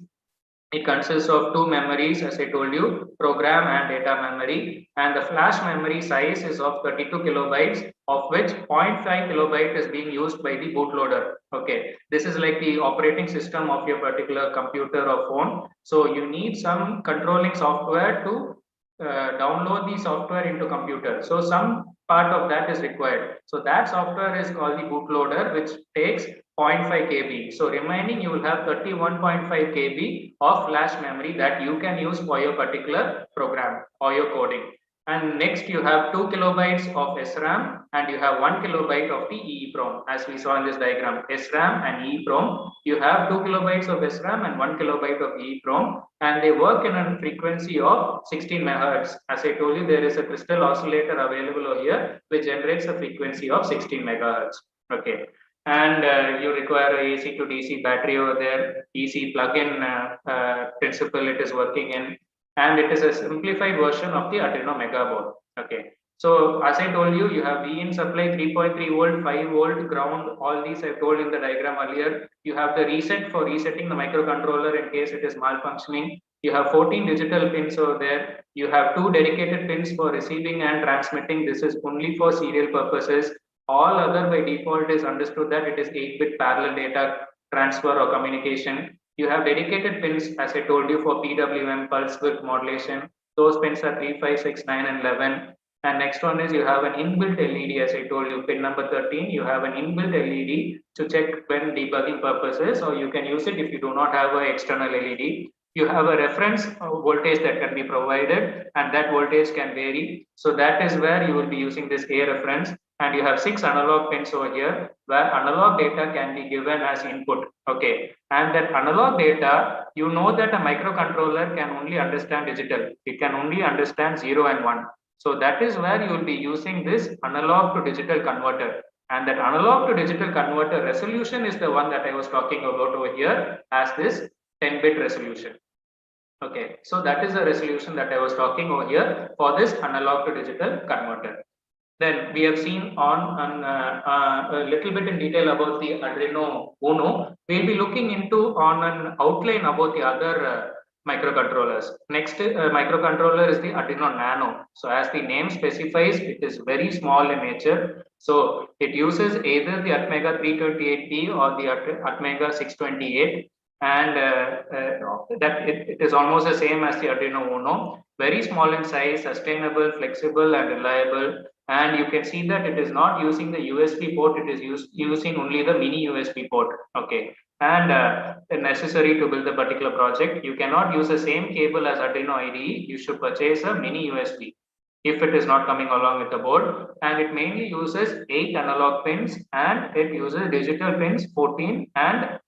it consists of 2 memories, as I told you, program and data memory. And the flash memory size is of 32 kilobytes, of which 0.5 kilobyte is being used by the bootloader. Okay, this is like the operating system of your particular computer or phone. So you need some controlling software to download the software into computer. So some part of that is required. So that software is called the bootloader, which takes 0.5 KB. So remaining you will have 31.5 KB of flash memory that you can use for your particular program or your coding. And next you have 2 kilobytes of SRAM and you have 1 kilobyte of the EEPROM. As we saw in this diagram, SRAM and EEPROM, you have 2 kilobytes of SRAM and 1 kilobyte of EEPROM, and they work in a frequency of 16 megahertz. As I told you, there is a crystal oscillator available over here which generates a frequency of 16 megahertz. Okay. And you require a AC to DC battery over there, DC plug-in principle it is working in, and it is a simplified version of the Arduino Mega board. Okay, so as I told you, you have V in supply 3.3 volt, 5 volt, ground, all these I told in the diagram earlier. You have the reset for resetting the microcontroller in case it is malfunctioning. You have 14 digital pins over there. You have 2 dedicated pins for receiving and transmitting. This is only for serial purposes. All other by default is understood that it is 8-bit parallel data transfer or communication. You have dedicated pins, as I told you, for PWM, pulse width modulation. Those pins are 3, 5, 6, 9, and 11. And next one is you have an inbuilt LED, as I told you, pin number 13. You have an inbuilt LED to check when debugging purposes, or you can use it if you do not have an external LED. You have a reference voltage that can be provided, and that voltage can vary. So that is where you will be using this A reference. And you have 6 analog pins over here where analog data can be given as input. Okay, and that analog data, you know that a microcontroller can only understand digital. It can only understand 0 and 1. So that is where you will be using this analog to digital converter. And that analog to digital converter resolution is the one that I was talking about over here as this 10-bit resolution. Okay, so that is the resolution that I was talking over here for this analog to digital converter. Then we have seen on a little bit in detail about the Arduino Uno. We'll be looking into on an outline about the other microcontrollers. Next microcontroller is the Arduino Nano. So as the name specifies, it is very small in nature. So it uses either the Atmega 328P or the Atmega 628, and that it is almost the same as the Arduino Uno. Very small in size, sustainable, flexible, and reliable. And you can see that it is not using the USB port, it is using only the mini USB port. Okay, and necessary to build the particular project, you cannot use the same cable as Arduino IDE. You should purchase a mini USB if it is not coming along with the board. And it mainly uses 8 analog pins, and it uses digital pins 14 and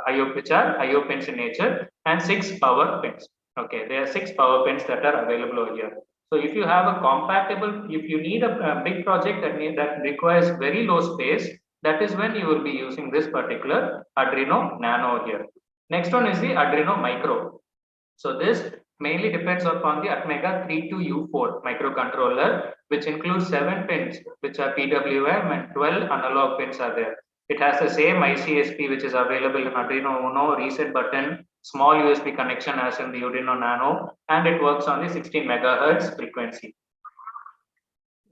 IO, which are IO pins in nature, and 6 power pins. Okay, there are 6 power pins that are available over here. So if you have a compatible, if you need a big project that requires very low space, that is when you will be using this particular Arduino Nano here. Next one is the Arduino Micro. So this mainly depends upon the Atmega 32U4 microcontroller, which includes 7 pins, which are PWM, and 12 analog pins are there. It has the same ICSP which is available in Arduino Uno, reset button, small USB connection as in the Arduino Nano, and it works on the 16 megahertz frequency.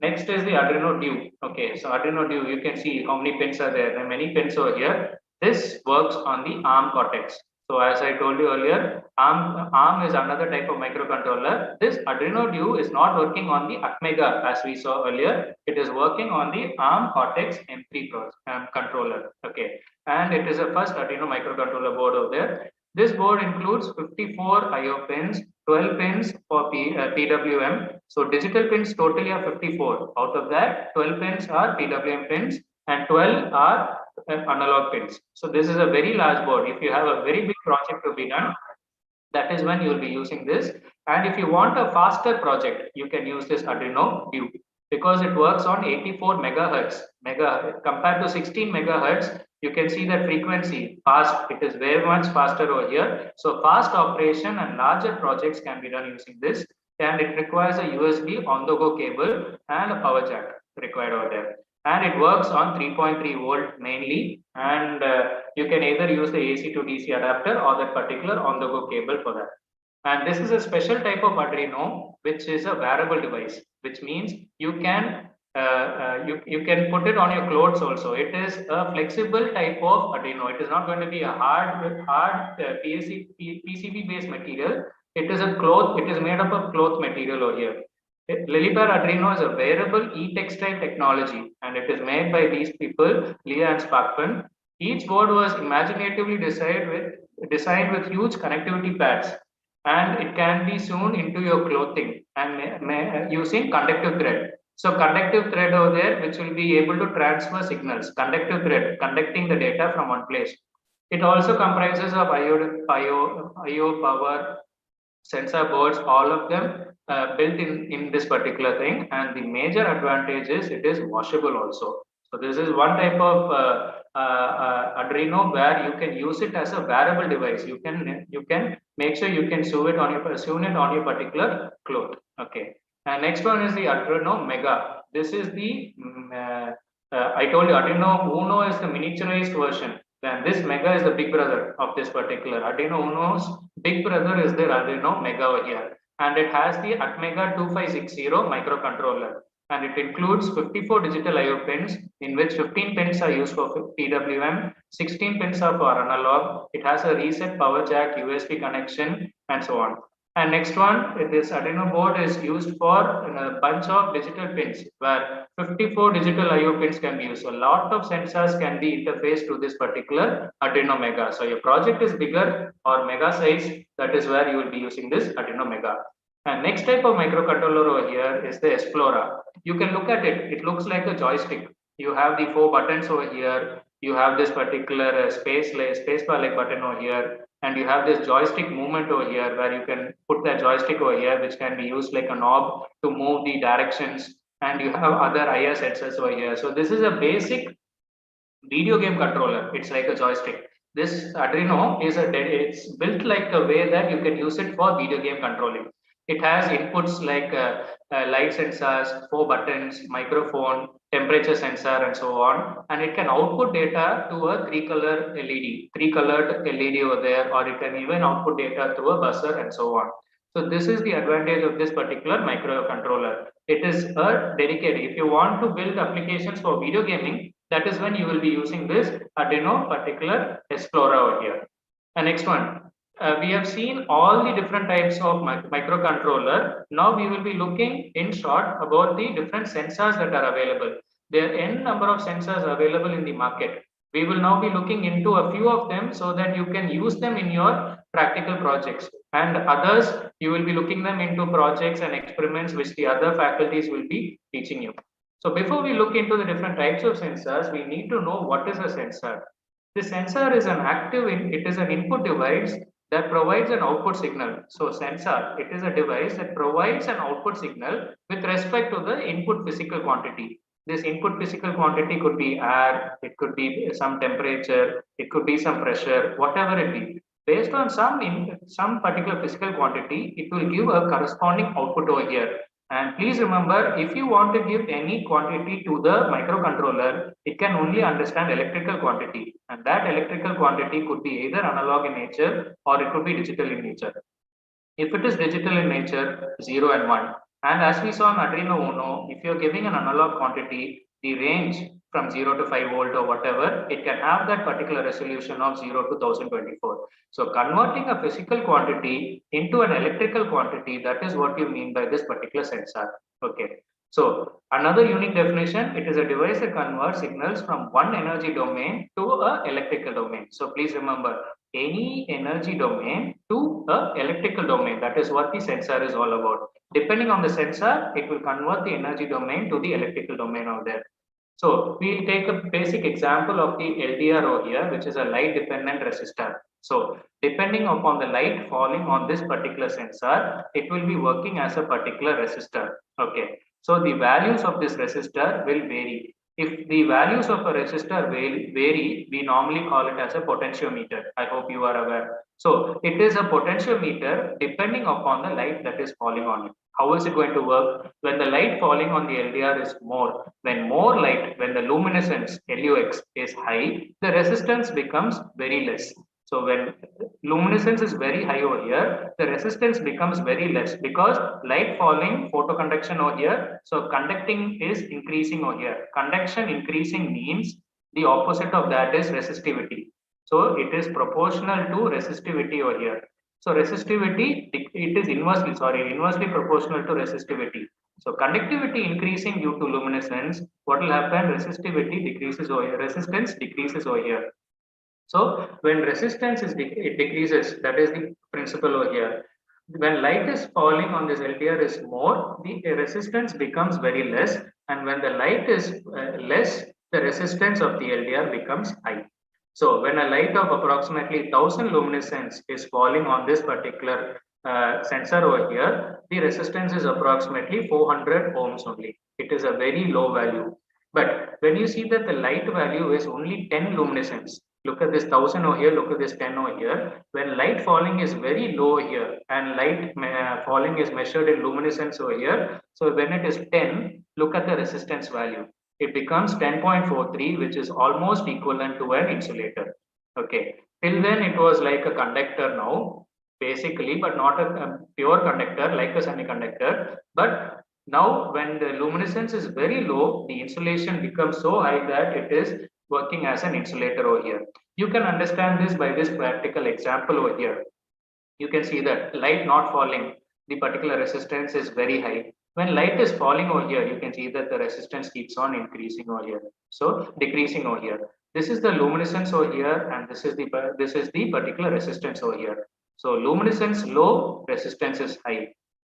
Next is the Arduino Duo. Okay, so Arduino Duo, you can see how many pins are there. There are many pins over here. This works on the ARM Cortex. So as I told you earlier, ARM is another type of microcontroller. This Arduino Duo is not working on the Atmega as we saw earlier. It is working on the ARM Cortex M3 controller. Okay, and it is the first Arduino microcontroller board over there. This board includes 54 IO pins, 12 pins for PWM. So digital pins totally are 54. Out of that, 12 pins are PWM pins and 12 are analog pins. So this is a very large board. If you have a very big project to be done, that is when you will be using this. And if you want a faster project, you can use this Arduino Duo because it works on 84 megahertz. Compared to 16 megahertz, you can see that frequency fast. It is very much faster over here. So fast operation and larger projects can be done using this. And it requires a USB on-the-go cable and a power jack required over there. And it works on 3.3 volt mainly, and you can either use the AC to DC adapter or that particular on-the-go cable for that. And this is a special type of Arduino, which is a wearable device, which means you can you can put it on your clothes also. It is a flexible type of Arduino. It is not going to be a hard PCB based material. It is a cloth. It is made up of cloth material over here. Lilipar Arduino is a wearable e-textile technology, and it is made by these people, Leah and Sparkman. Each board was imaginatively designed with huge connectivity pads, and it can be sewn into your clothing and using conductive thread. So conductive thread over there, which will be able to transfer signals, conductive thread, conducting the data from one place. It also comprises of IO power, sensor boards, all of them built in this particular thing. And the major advantage is it is washable also. So this is one type of Arduino where you can use it as a wearable device. You can make sure you can sew it on your particular cloth. Okay. And next one is the Arduino Mega. This is the I told you Arduino Uno is the miniaturized version. Then this Mega is the big brother of this particular. Arduino Uno's big brother is the Arduino Mega over here. And it has the Atmega 2560 microcontroller. And it includes 54 digital IO pins, in which 15 pins are used for PWM, 16 pins are for analog. It has a reset power jack, USB connection, and so on. And next one, this Arduino board is used for a bunch of digital pins, where 54 digital IO pins can be used. So a lot of sensors can be interfaced to this particular Arduino Mega. So your project is bigger or mega size, that is where you will be using this Arduino Mega. And next type of microcontroller over here is the Explora. You can look at it. It looks like a joystick. You have the 4 buttons over here. You have this particular spacebar like button over here. And you have this joystick movement over here where you can put that joystick over here, which can be used like a knob to move the directions. And you have other IR sensors over here. So this is a basic video game controller. It's like a joystick. This Arduino is it's built like a way that you can use it for video game controlling. It has inputs like light sensors, 4 buttons, microphone, temperature sensor, and so on. And it can output data to a three-colored LED over there, or it can even output data through a buzzer and so on. So this is the advantage of this particular microcontroller. It is a dedicated. If you want to build applications for video gaming, that is when you will be using this Arduino particular Explorer over here. And next one, we have seen all the different types of microcontroller. Now we will be looking in short about the different sensors that are available. There are n number of sensors available in the market. We will now be looking into a few of them so that you can use them in your practical projects, and others you will be looking them into projects and experiments which the other faculties will be teaching you. So before we look into the different types of sensors, we need to know what is a sensor. The sensor is it is an input device that provides an output signal. So sensor, it is a device that provides an output signal with respect to the input physical quantity. This input physical quantity could be air, it could be some temperature, it could be some pressure, whatever it be. Based on some particular physical quantity, it will give a corresponding output over here. And please remember, if you want to give any quantity to the microcontroller, it can only understand electrical quantity. And that electrical quantity could be either analog in nature or it could be digital in nature. If it is digital in nature, 0 and 1. And as we saw in Arduino Uno, if you're giving an analog quantity, the range from 0 to 5 volt or whatever, it can have that particular resolution of 0 to 1024. So converting a physical quantity into an electrical quantity, that is what you mean by this particular sensor. Okay. So another unique definition, it is a device that converts signals from one energy domain to a electrical domain. So please remember, any energy domain to a electrical domain. That is what the sensor is all about. Depending on the sensor, it will convert the energy domain to the electrical domain out there. So we'll take a basic example of the LDR over here, which is a light dependent resistor. So depending upon the light falling on this particular sensor, it will be working as a particular resistor. Okay. So the values of this resistor will vary. If the values of a resistor vary, we normally call it as a potentiometer. I hope you are aware. So it is a potentiometer depending upon the light that is falling on it. How is it going to work? When the light falling on the LDR is more, when more light, when the luminescence LUX is high, the resistance becomes very less. So when luminescence is very high over here, the resistance becomes very less because light falling, photoconduction over here. So conducting is increasing over here. Conduction increasing means the opposite of that is resistivity. So it is proportional to resistivity over here. So resistivity, it is inversely proportional to resistivity. So conductivity increasing due to luminescence, what will happen? Resistivity decreases over here, resistance decreases over here. So when resistance it decreases, that is the principle over here. When light is falling on this LDR is more, the resistance becomes very less, and when the light is less, the resistance of the LDR becomes high. So when a light of approximately 1000 luminescence is falling on this particular sensor over here, the resistance is approximately 400 ohms only. It is a very low value. But when you see that the light value is only 10 luminescence, look at this 1000 over here, look at this 10 over here. When light falling is very low here and light falling is measured in luminescence over here. So when it is 10, look at the resistance value. It becomes 10.43, which is almost equivalent to an insulator. Okay. Till then it was like a conductor now, basically, but not a pure conductor like a semiconductor. But now when the luminescence is very low, the insulation becomes so high that it is working as an insulator over here. You can understand this by this practical example over here. You can see that light not falling, the particular resistance is very high. When light is falling over here, you can see that the resistance keeps on increasing over here. So decreasing over here. This is the luminescence over here, and this is the particular resistance over here. So luminescence low, resistance is high.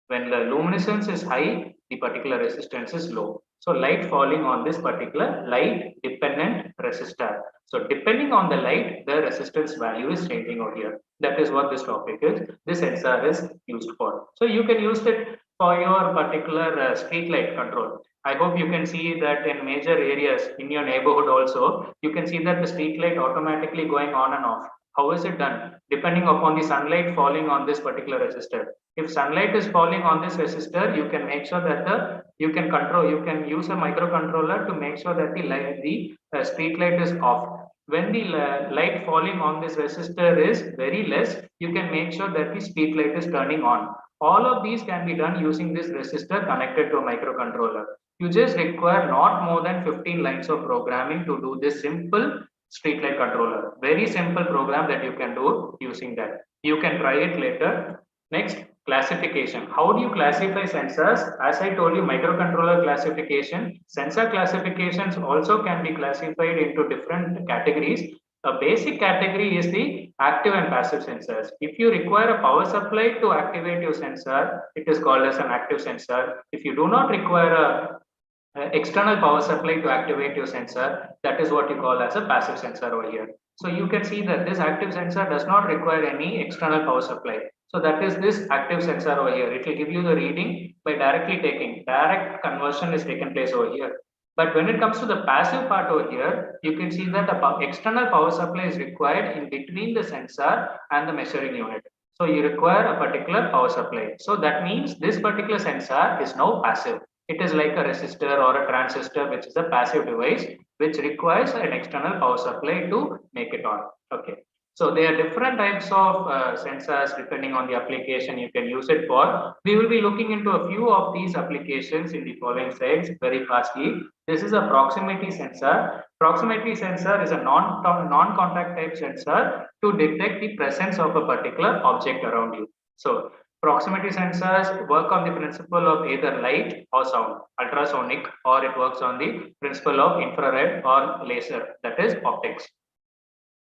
When the luminescence is high, the particular resistance is low. So light falling on this particular light dependent resistor. So depending on the light, the resistance value is changing over here. That is what this topic is. This sensor is used for. So you can use it for your particular street light control. I hope you can see that in major areas in your neighborhood also, you can see that the street light automatically going on and off. How is it done? Depending upon the sunlight falling on this particular resistor. If sunlight is falling on this resistor, you can make sure that you can use a microcontroller to make sure that the street light is off. When the light falling on this resistor is very less, you can make sure that the street light is turning on. All of these can be done using this resistor connected to a microcontroller. You just require not more than 15 lines of programming to do this simple streetlight controller. Very simple program that you can do using that. You can try it later. Next, classification. How do you classify sensors? As I told you, microcontroller classification. Sensor classifications also can be classified into different categories. A basic category is the active and passive sensors. If you require a power supply to activate your sensor, it is called as an active sensor. If you do not require a external power supply to activate your sensor, that is what you call as a passive sensor over here. So you can see that this active sensor does not require any external power supply. So that is this active sensor over here. It will give you the reading by directly taking. Direct conversion is taken place over here. But when it comes to the passive part over here, you can see that the external power supply is required in between the sensor and the measuring unit. So you require a particular power supply. So that means this particular sensor is now passive. It is like a resistor or a transistor, which is a passive device, which requires an external power supply to make it on. Okay. So there are different types of sensors depending on the application you can use it for. We will be looking into a few of these applications in the following slides very fastly. This is a proximity sensor. Proximity sensor is a non-contact type sensor to detect the presence of a particular object around you. So proximity sensors work on the principle of either light or sound, ultrasonic, or it works on the principle of infrared or laser, that is optics.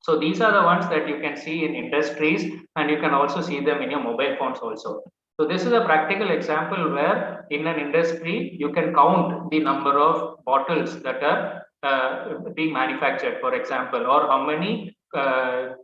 So these are the ones that you can see in industries, and you can also see them in your mobile phones also. So this is a practical example where in an industry, you can count the number of bottles that are being manufactured, for example, or how many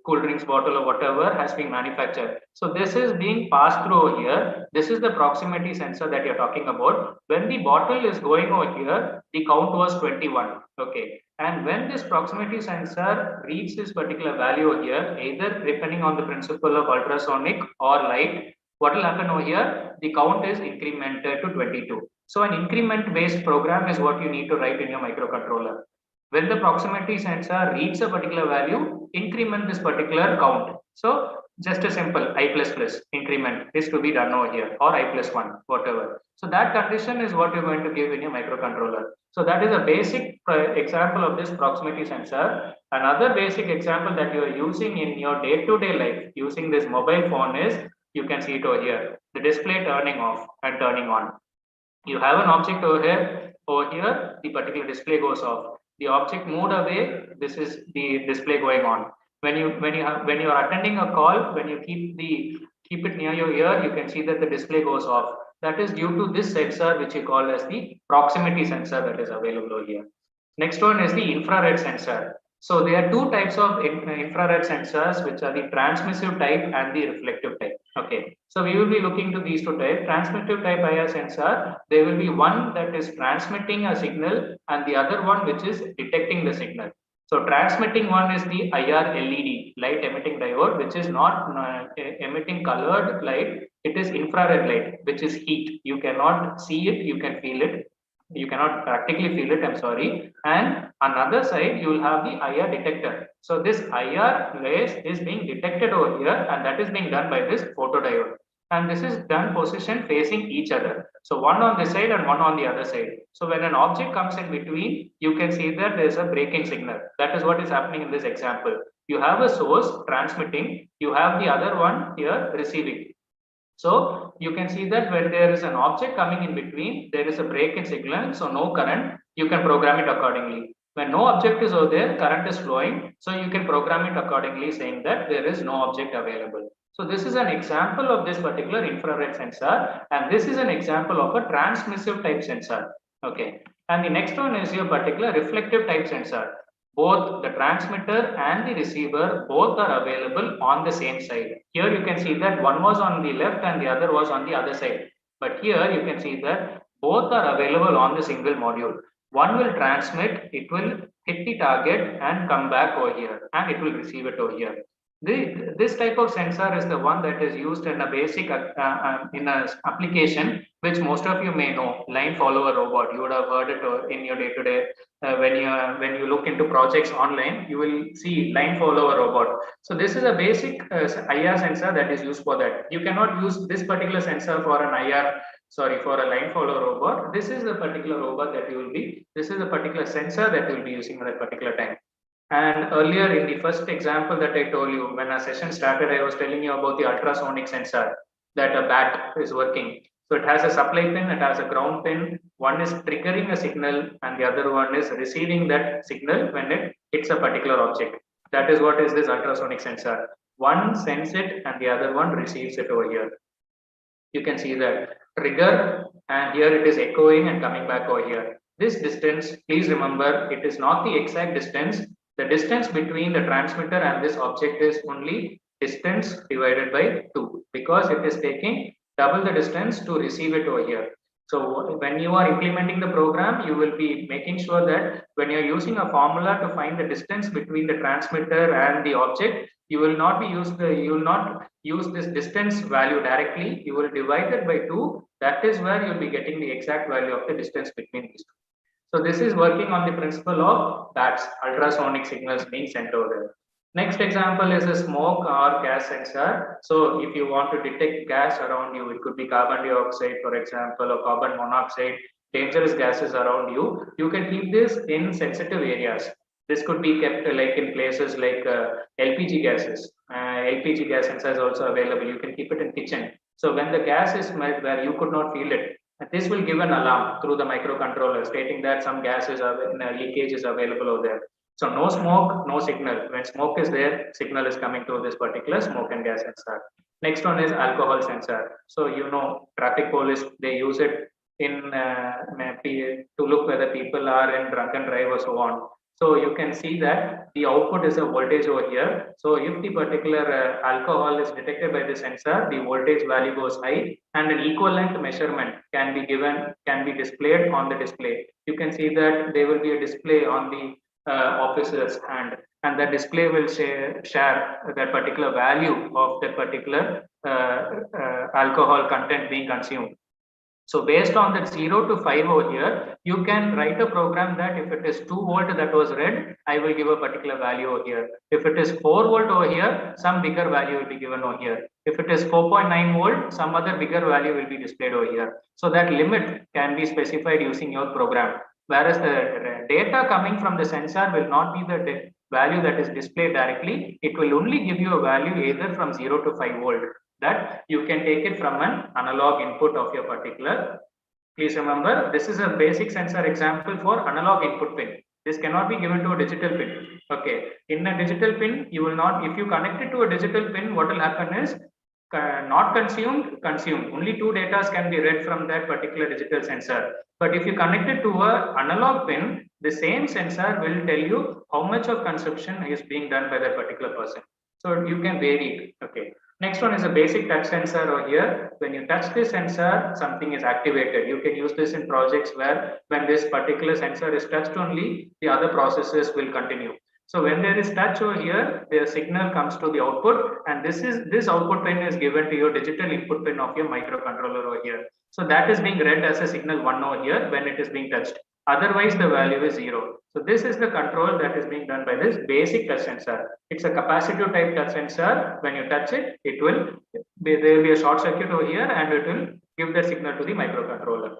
cool drinks bottle or whatever has been manufactured. So this is being passed through over here. This is the proximity sensor that you're talking about. When the bottle is going over here, the count was 21. Okay. And when this proximity sensor reaches this particular value here, either depending on the principle of ultrasonic or light, what will happen over here? The count is incremented to 22. So an increment based program is what you need to write in your microcontroller. When the proximity sensor reaches a particular value, increment this particular count. So just a simple I++ increment is to be done over here, or I+1, whatever. So that condition is what you're going to give in your microcontroller. So that is a basic example of this proximity sensor. Another basic example that you are using in your day-to-day life using this mobile phone is, you can see it over here, the display turning off and turning on. You have an object over here, the particular display goes off. The object moved away, this is the display going on. When you are attending a call, when you keep it near your ear, you can see that the display goes off. That is due to this sensor, which you call as the proximity sensor that is available here. Next one is the infrared sensor. So there are two types of infrared sensors, which are the transmissive type and the reflective type. Okay, so we will be looking to these two types. Transmissive type IR sensor, there will be one that is transmitting a signal and the other one which is detecting the signal. So transmitting one is the IR LED, light emitting diode, which is not emitting colored light. It is infrared light, which is heat. You cannot see it, you can feel it. You cannot practically feel it, I'm sorry. And another side, you will have the IR detector. So this IR rays is being detected over here, and that is being done by this photodiode. And this is done position facing each other. So one on this side and one on the other side. So when an object comes in between, you can see that there is a braking signal. That is what is happening in this example. You have a source transmitting, you have the other one here receiving. So you can see that when there is an object coming in between, there is a break in signal, so no current, you can program it accordingly. When no object is over there, current is flowing, so you can program it accordingly, saying that there is no object available. So this is an example of this particular infrared sensor, and this is an example of a transmissive type sensor. Okay, and the next one is your particular reflective type sensor. Both the transmitter and the receiver both are available on the same side. Here you can see that one was on the left and the other was on the other side. But here you can see that both are available on the single module. One will transmit, it will hit the target and come back over here, and it will receive it over here. This type of sensor is the one that is used in a basic in a application which most of you may know, line follower robot. You would have heard it in your day-to-day when you look into projects online, you will see line follower robot. So this is a basic IR sensor that is used for that. You cannot use this particular sensor for an IR, sorry, for a line follower robot. This is the particular robot that you will be. This is a particular sensor that you will be using at a particular time. And earlier in the first example that I told you, when our session started, I was telling you about the ultrasonic sensor that a bat is working. So it has a supply pin, it has a ground pin. One is triggering a signal and the other one is receiving that signal when it hits a particular object. That is what is this ultrasonic sensor. One sends it and the other one receives it over here. You can see that trigger, and here it is echoing and coming back over here. This distance, please remember, it is not the exact distance. The distance between the transmitter and this object is only distance divided by 2, because it is taking double the distance to receive it over here. So when you are implementing the program, you will be making sure that when you're using a formula to find the distance between the transmitter and the object, you will not use this distance value directly. You will divide it by 2. That is where you'll be getting the exact value of the distance between these two. So this is working on the principle of BATS, ultrasonic signals being sent over there. Next example is a smoke or gas sensor. So if you want to detect gas around you, it could be carbon dioxide, for example, or carbon monoxide, dangerous gases around you. You can keep this in sensitive areas. This could be kept like in places like LPG gases. LPG gas sensor is also available. You can keep it in kitchen. So when the gas is smelled where you could not feel it, this will give an alarm through the microcontroller stating that some gases are leakage is available over there. So no smoke, no signal. When smoke is there, signal is coming to this particular smoke and gas sensor. Next one is alcohol sensor. So you know, traffic police, they use it in to look whether people are in drunken drive or so on. So you can see that the output is a voltage over here. So if the particular alcohol is detected by the sensor, the voltage value goes high and an equivalent measurement can be displayed on the display. You can see that there will be a display on the officer's hand, and the display will share that particular value of that particular alcohol content being consumed. So based on that 0 to 5 over here, you can write a program that if it is 2 volt that was read, I will give a particular value over here. If it is 4 volt over here, some bigger value will be given over here. If it is 4.9 volt, some other bigger value will be displayed over here. So that limit can be specified using your program. Whereas the data coming from the sensor will not be the value that is displayed directly. It will only give you a value either from 0 to 5 volt. That you can take it from an analog input of your particular. Please remember, this is a basic sensor example for analog input pin. This cannot be given to a digital pin. Okay, in a digital pin, you will not, if you connect it to a digital pin, what will happen is not consumed, consumed. Only 2 data can be read from that particular digital sensor. But if you connect it to an analog pin, the same sensor will tell you how much of consumption is being done by that particular person. So you can vary it. Okay. Next one is a basic touch sensor over here. When you touch this sensor, something is activated. You can use this in projects where when this particular sensor is touched only, the other processes will continue. So when there is touch over here, the signal comes to the output, and this output pin is given to your digital input pin of your microcontroller over here. So that is being read as a signal 1 over here when it is being touched. Otherwise, the value is 0. So this is the control that is being done by this basic touch sensor. It's a capacitive type touch sensor. When you touch it, there will be a short circuit over here and it will give the signal to the microcontroller.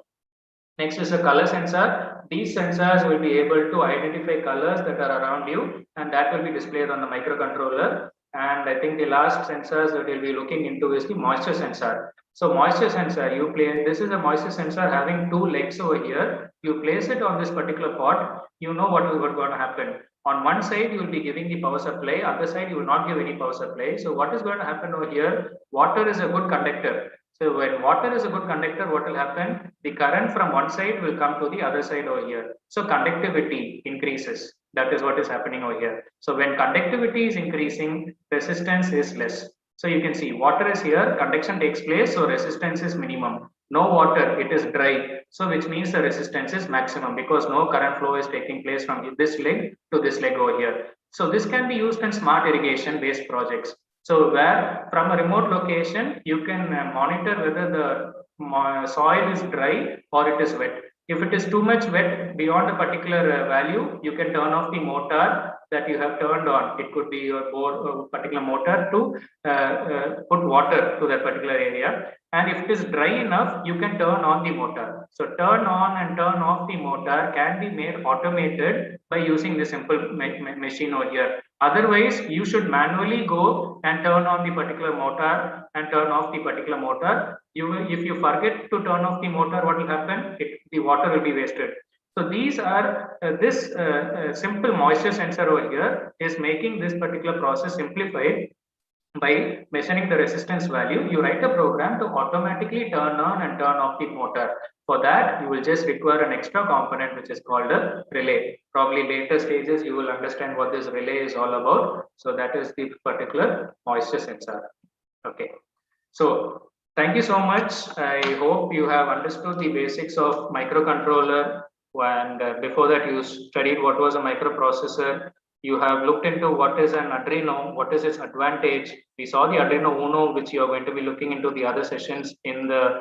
Next is a color sensor. These sensors will be able to identify colors that are around you, and that will be displayed on the microcontroller. And I think the last sensors that we'll be looking into is the moisture sensor. So moisture sensor, this is a moisture sensor having 2 legs over here. You place it on this particular pot, you know what is going to happen. On one side, you will be giving the power supply, other side, you will not give any power supply. So what is going to happen over here? Water is a good conductor. So when water is a good conductor, what will happen? The current from one side will come to the other side over here. So conductivity increases. That is what is happening over here. So when conductivity is increasing, resistance is less. So you can see water is here, conduction takes place, so resistance is minimum. No water, it is dry. So which means the resistance is maximum because no current flow is taking place from this leg to this leg over here. So this can be used in smart irrigation based projects. So where from a remote location, you can monitor whether the soil is dry or it is wet. If it is too much wet beyond a particular value, you can turn off the motor that you have turned on. It could be your particular motor to put water to that particular area. And if it is dry enough, you can turn on the motor. So turn on and turn off the motor can be made automated by using this simple machine over here. Otherwise, you should manually go and turn on the particular motor and turn off the particular motor. If you forget to turn off the motor, what will happen? The water will be wasted. So these are this simple moisture sensor over here is making this particular process simplified. By measuring the resistance value, you write a program to automatically turn on and turn off the motor. For that, you will just require an extra component which is called a relay. Probably later stages, you will understand what this relay is all about. So that is the particular moisture sensor. Okay. So thank you so much. I hope you have understood the basics of microcontroller. And before that, you studied what was a microprocessor. You have looked into what is an Arduino, what is its advantage. We saw the Arduino Uno, which you are going to be looking into the other sessions in the